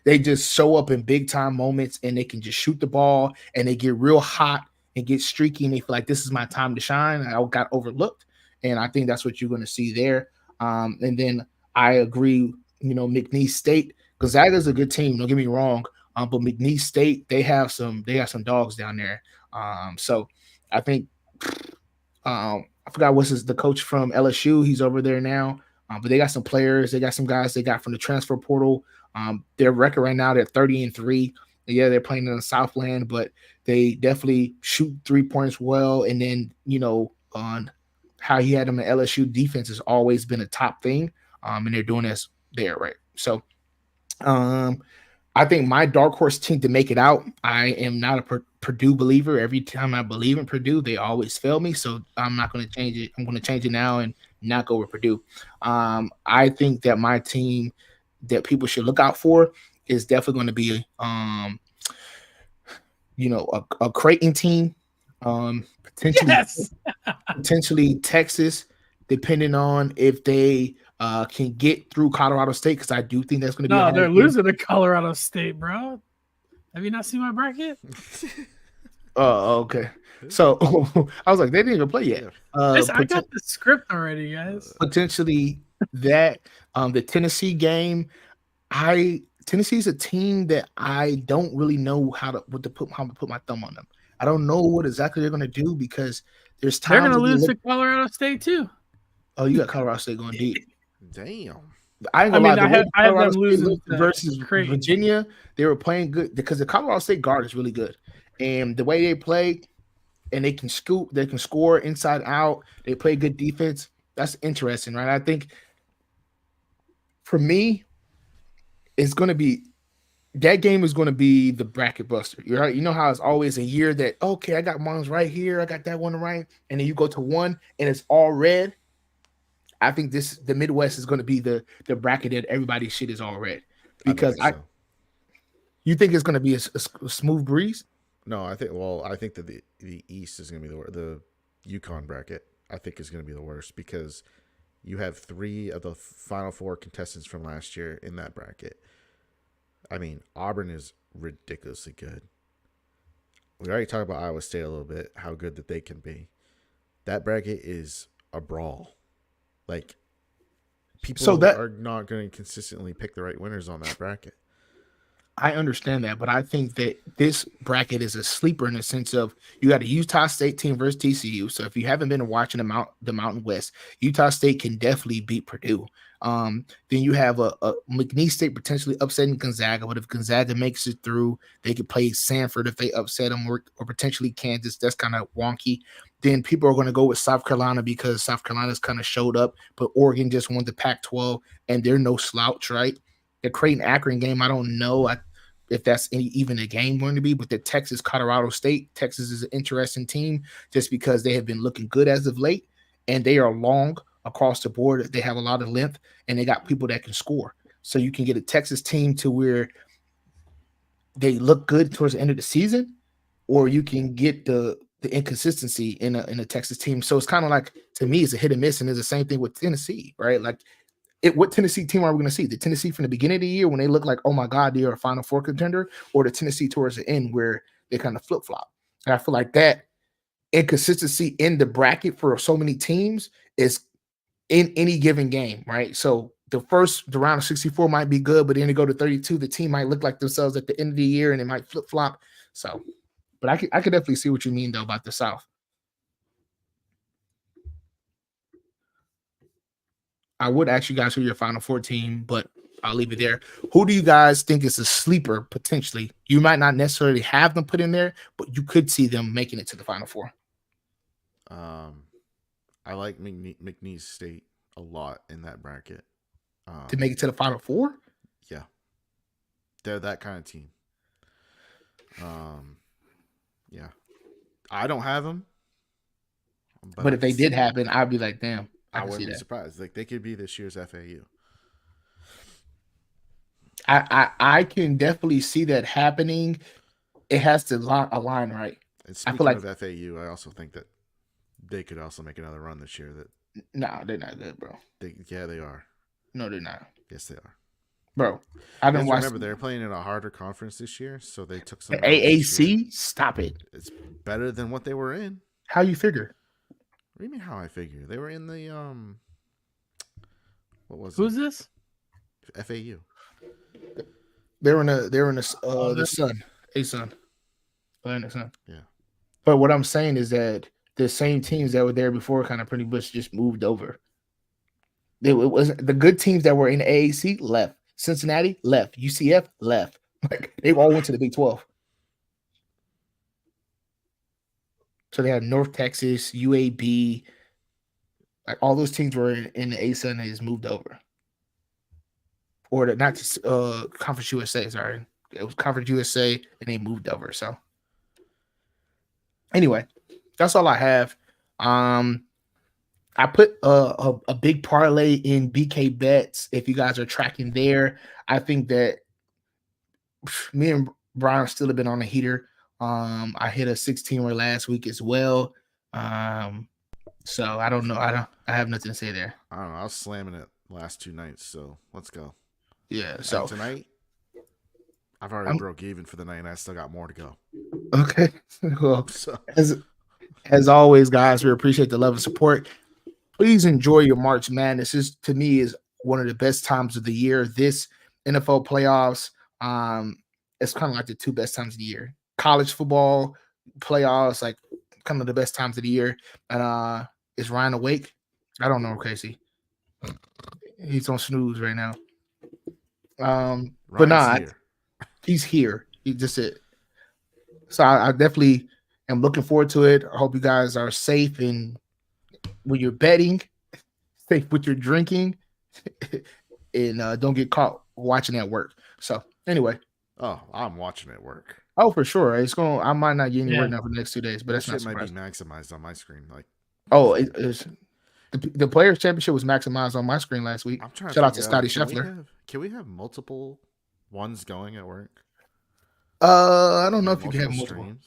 [SPEAKER 2] They just show up in big time moments and they can just shoot the ball and they get real hot and get streaky and they feel like this is my time to shine. I got overlooked. And I think that's what you're going to see there. And then I agree, McNeese State, Gonzaga is a good team. Don't get me wrong. But McNeese State, they have some dogs down there. So I think I forgot the coach from LSU. He's over there now. But they got some players. They got some guys they got from the transfer portal. Their record right now, they're 30-3. Yeah, they're playing in the Southland, but they definitely shoot 3-points well. And then, on how he had them at LSU, defense has always been a top thing. And they're doing this there, right? So I think my dark horse team to make it out, I am not a Purdue believer. Every time I believe in Purdue, they always fail me. So I'm not going to change it. I'm going to change it now and not go with Purdue. I think that my team that people should look out for is definitely going to be, a Creighton team, potentially Texas, depending on if they can get through Colorado State, because I do think that's going to be.
[SPEAKER 3] No, they're losing to Colorado State, bro. Have you not seen my bracket?
[SPEAKER 2] Oh, okay. So I was like, they didn't even play yet.
[SPEAKER 3] I got the script already, guys.
[SPEAKER 2] Potentially that the Tennessee game, Tennessee's a team that I don't really know how to put my thumb on them. I don't know what exactly they're gonna do because there's
[SPEAKER 3] They're
[SPEAKER 2] times
[SPEAKER 3] going to lose to Colorado State too.
[SPEAKER 2] Oh, you got Colorado State going deep.
[SPEAKER 1] Damn.
[SPEAKER 2] I ain't gonna lie.
[SPEAKER 3] I have them losing
[SPEAKER 2] versus Virginia. They were playing good because the Colorado State guard is really good, and the way they play, and they can scoop, they can score inside out. They play good defense. That's interesting, right? I think for me, it's going to be that game is going to be the bracket buster. You're right. You know how it's always a year that okay, I got mine right here, I got that one right, and then you go to one and it's all red. I think the Midwest is going to be the bracket that everybody's shit is all red because you think it's going to be a smooth breeze?
[SPEAKER 1] No, I think that the East is going to be the UConn bracket. I think is going to be the worst because you have 3 of the Final Four contestants from last year in that bracket. I mean, Auburn is ridiculously good. We already talked about Iowa State a little bit, how good that they can be. That bracket is a brawl. Like, people are not going to consistently pick the right winners on that bracket.
[SPEAKER 2] I understand that, but I think that this bracket is a sleeper in the sense of you got a Utah State team versus TCU. So if you haven't been watching the Mountain West, Utah State can definitely beat Purdue. Then you have a McNeese State potentially upsetting Gonzaga, but if Gonzaga makes it through, they could play Sanford if they upset them, or potentially Kansas. That's kind of wonky. Then people are going to go with South Carolina because South Carolina's kind of showed up, but Oregon just won the Pac-12, and they're no slouch, right? The Creighton-Akron game, I don't know if that's even a game going to be, but the Texas-Colorado State, Texas is an interesting team just because they have been looking good as of late, and they are long across the board. They have a lot of length, and they got people that can score. So you can get a Texas team to where they look good towards the end of the season, or you can get the inconsistency in a Texas team. So it's kind of like, to me, it's a hit and miss, and it's the same thing with Tennessee, right? Like, what Tennessee team are we going to see? The Tennessee from the beginning of the year when they look like, oh my God, they are a Final Four contender, or the Tennessee towards the end where they kind of flip-flop? And I feel like that inconsistency in the bracket for so many teams is in any given game, right? So the round of 64 might be good, but then to go to 32, the team might look like themselves at the end of the year and it might flip-flop. So, but I could definitely see what you mean, though, about the South. I would ask you guys who your Final Four team, but I'll leave it there. Who do you guys think is a sleeper potentially? You might not necessarily have them put in there, but you could see them making it to the Final Four.
[SPEAKER 1] I like McNeese State a lot in that bracket.
[SPEAKER 2] To make it to the Final Four?
[SPEAKER 1] Yeah. They're that kind of team. Yeah. I don't have them.
[SPEAKER 2] But if they did happen, I'd be like, damn.
[SPEAKER 1] I wouldn't be surprised. Like, they could be this year's FAU.
[SPEAKER 2] I can definitely see that happening. It has to align right.
[SPEAKER 1] And speaking of FAU, I also think that they could also make another run this year.
[SPEAKER 2] No, they're not good, bro.
[SPEAKER 1] They are.
[SPEAKER 2] No, they're not.
[SPEAKER 1] Yes, they are.
[SPEAKER 2] Bro, I don't
[SPEAKER 1] remember they're playing in a harder conference this year, so they took some
[SPEAKER 2] AAC. Stop it.
[SPEAKER 1] It's better than what they were in.
[SPEAKER 2] How you figure?
[SPEAKER 1] What do you mean how I figure? They were in the what was
[SPEAKER 3] Who's this?
[SPEAKER 1] FAU.
[SPEAKER 2] They're in the Sun. A-Sun. Playing the Sun.
[SPEAKER 1] Yeah.
[SPEAKER 2] But what I'm saying is that the same teams that were there before kind of pretty much just moved over. It was the good teams that were in the AAC left. Cincinnati left. UCF left. Like, they all went to the Big 12. So they had North Texas, UAB, like all those teams were in the ASUN and they just moved over. Or not just Conference USA, sorry. It was Conference USA and they moved over. So anyway, that's all I have. I put a big parlay in BK Bets. If you guys are tracking there, I think that me and Brian still have been on a heater. I hit a 16er last week as well. So I don't know. I have nothing to say there.
[SPEAKER 1] I don't know. I was slamming it last 2 nights, so let's go.
[SPEAKER 2] Yeah. So
[SPEAKER 1] and tonight, I've already broke even for the night, and I still got more to go.
[SPEAKER 2] Okay. Well, as always, guys, we appreciate the love and support. please enjoy your March Madness. This to me is one of the best times of the year. This NFL playoffs, it's kind of like the two best times of the year. College football playoffs, like kind of the best times of the year. And is Ryan awake? I don't know, Casey. He's on snooze right now. But not. He's here. He just it. So I definitely am looking forward to it. I hope you guys are safe and when you're betting, safe with your drinking, and don't get caught watching at work. So anyway.
[SPEAKER 1] Oh, I'm watching it work.
[SPEAKER 2] Oh, for sure. It's going. I might not get any work now for the next 2 days, but that's not
[SPEAKER 1] might be maximized on my screen. Like,
[SPEAKER 2] it's the Players Championship was maximized on my screen last week. Shout out to Scotty Scheffler.
[SPEAKER 1] Can we have multiple ones going at work?
[SPEAKER 2] I don't know if you can have multiple
[SPEAKER 1] streams.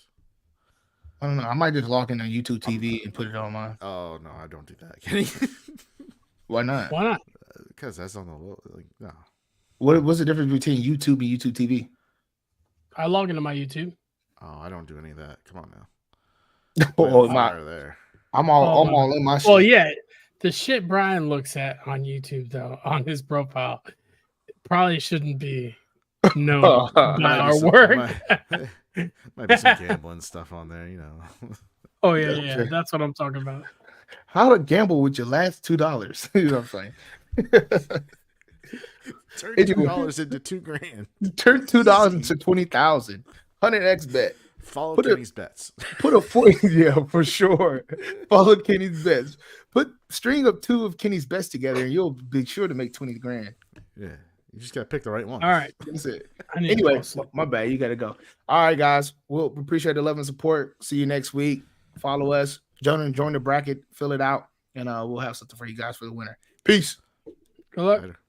[SPEAKER 2] I don't know. I might just log in on YouTube TV and put it on mine.
[SPEAKER 1] Oh no, I don't do that. Can you?
[SPEAKER 2] Why not?
[SPEAKER 3] Why not?
[SPEAKER 1] Because that's on the no.
[SPEAKER 2] What's the difference between YouTube and YouTube TV?
[SPEAKER 3] I log into my YouTube.
[SPEAKER 1] Oh, I don't do any of that. Come on now.
[SPEAKER 2] There. I'm all in my shit.
[SPEAKER 3] Well, yeah, the shit Brian looks at on YouTube though on his profile probably shouldn't be known by our work.
[SPEAKER 1] Might be some gambling stuff on there, you know.
[SPEAKER 3] Oh yeah, that's what I'm talking about.
[SPEAKER 2] How to gamble with your last $2? You know what I'm saying?
[SPEAKER 1] Turn $2 into $2,000.
[SPEAKER 2] Turn $2 into 20,000. 100x bet.
[SPEAKER 1] Follow Kenny's bets.
[SPEAKER 2] Put a foot, yeah, for sure. Follow Kenny's bets. String up 2 of Kenny's bets together, and you'll be sure to make 20 grand.
[SPEAKER 1] Yeah, you just gotta pick the right one.
[SPEAKER 3] All right,
[SPEAKER 2] that's it. Anyway, my bad. You gotta go. All right, guys. We'll appreciate the love and support. See you next week. Follow us. Join the bracket. Fill it out, and we'll have something for you guys for the winner. Peace.
[SPEAKER 3] Good luck.
[SPEAKER 1] Later.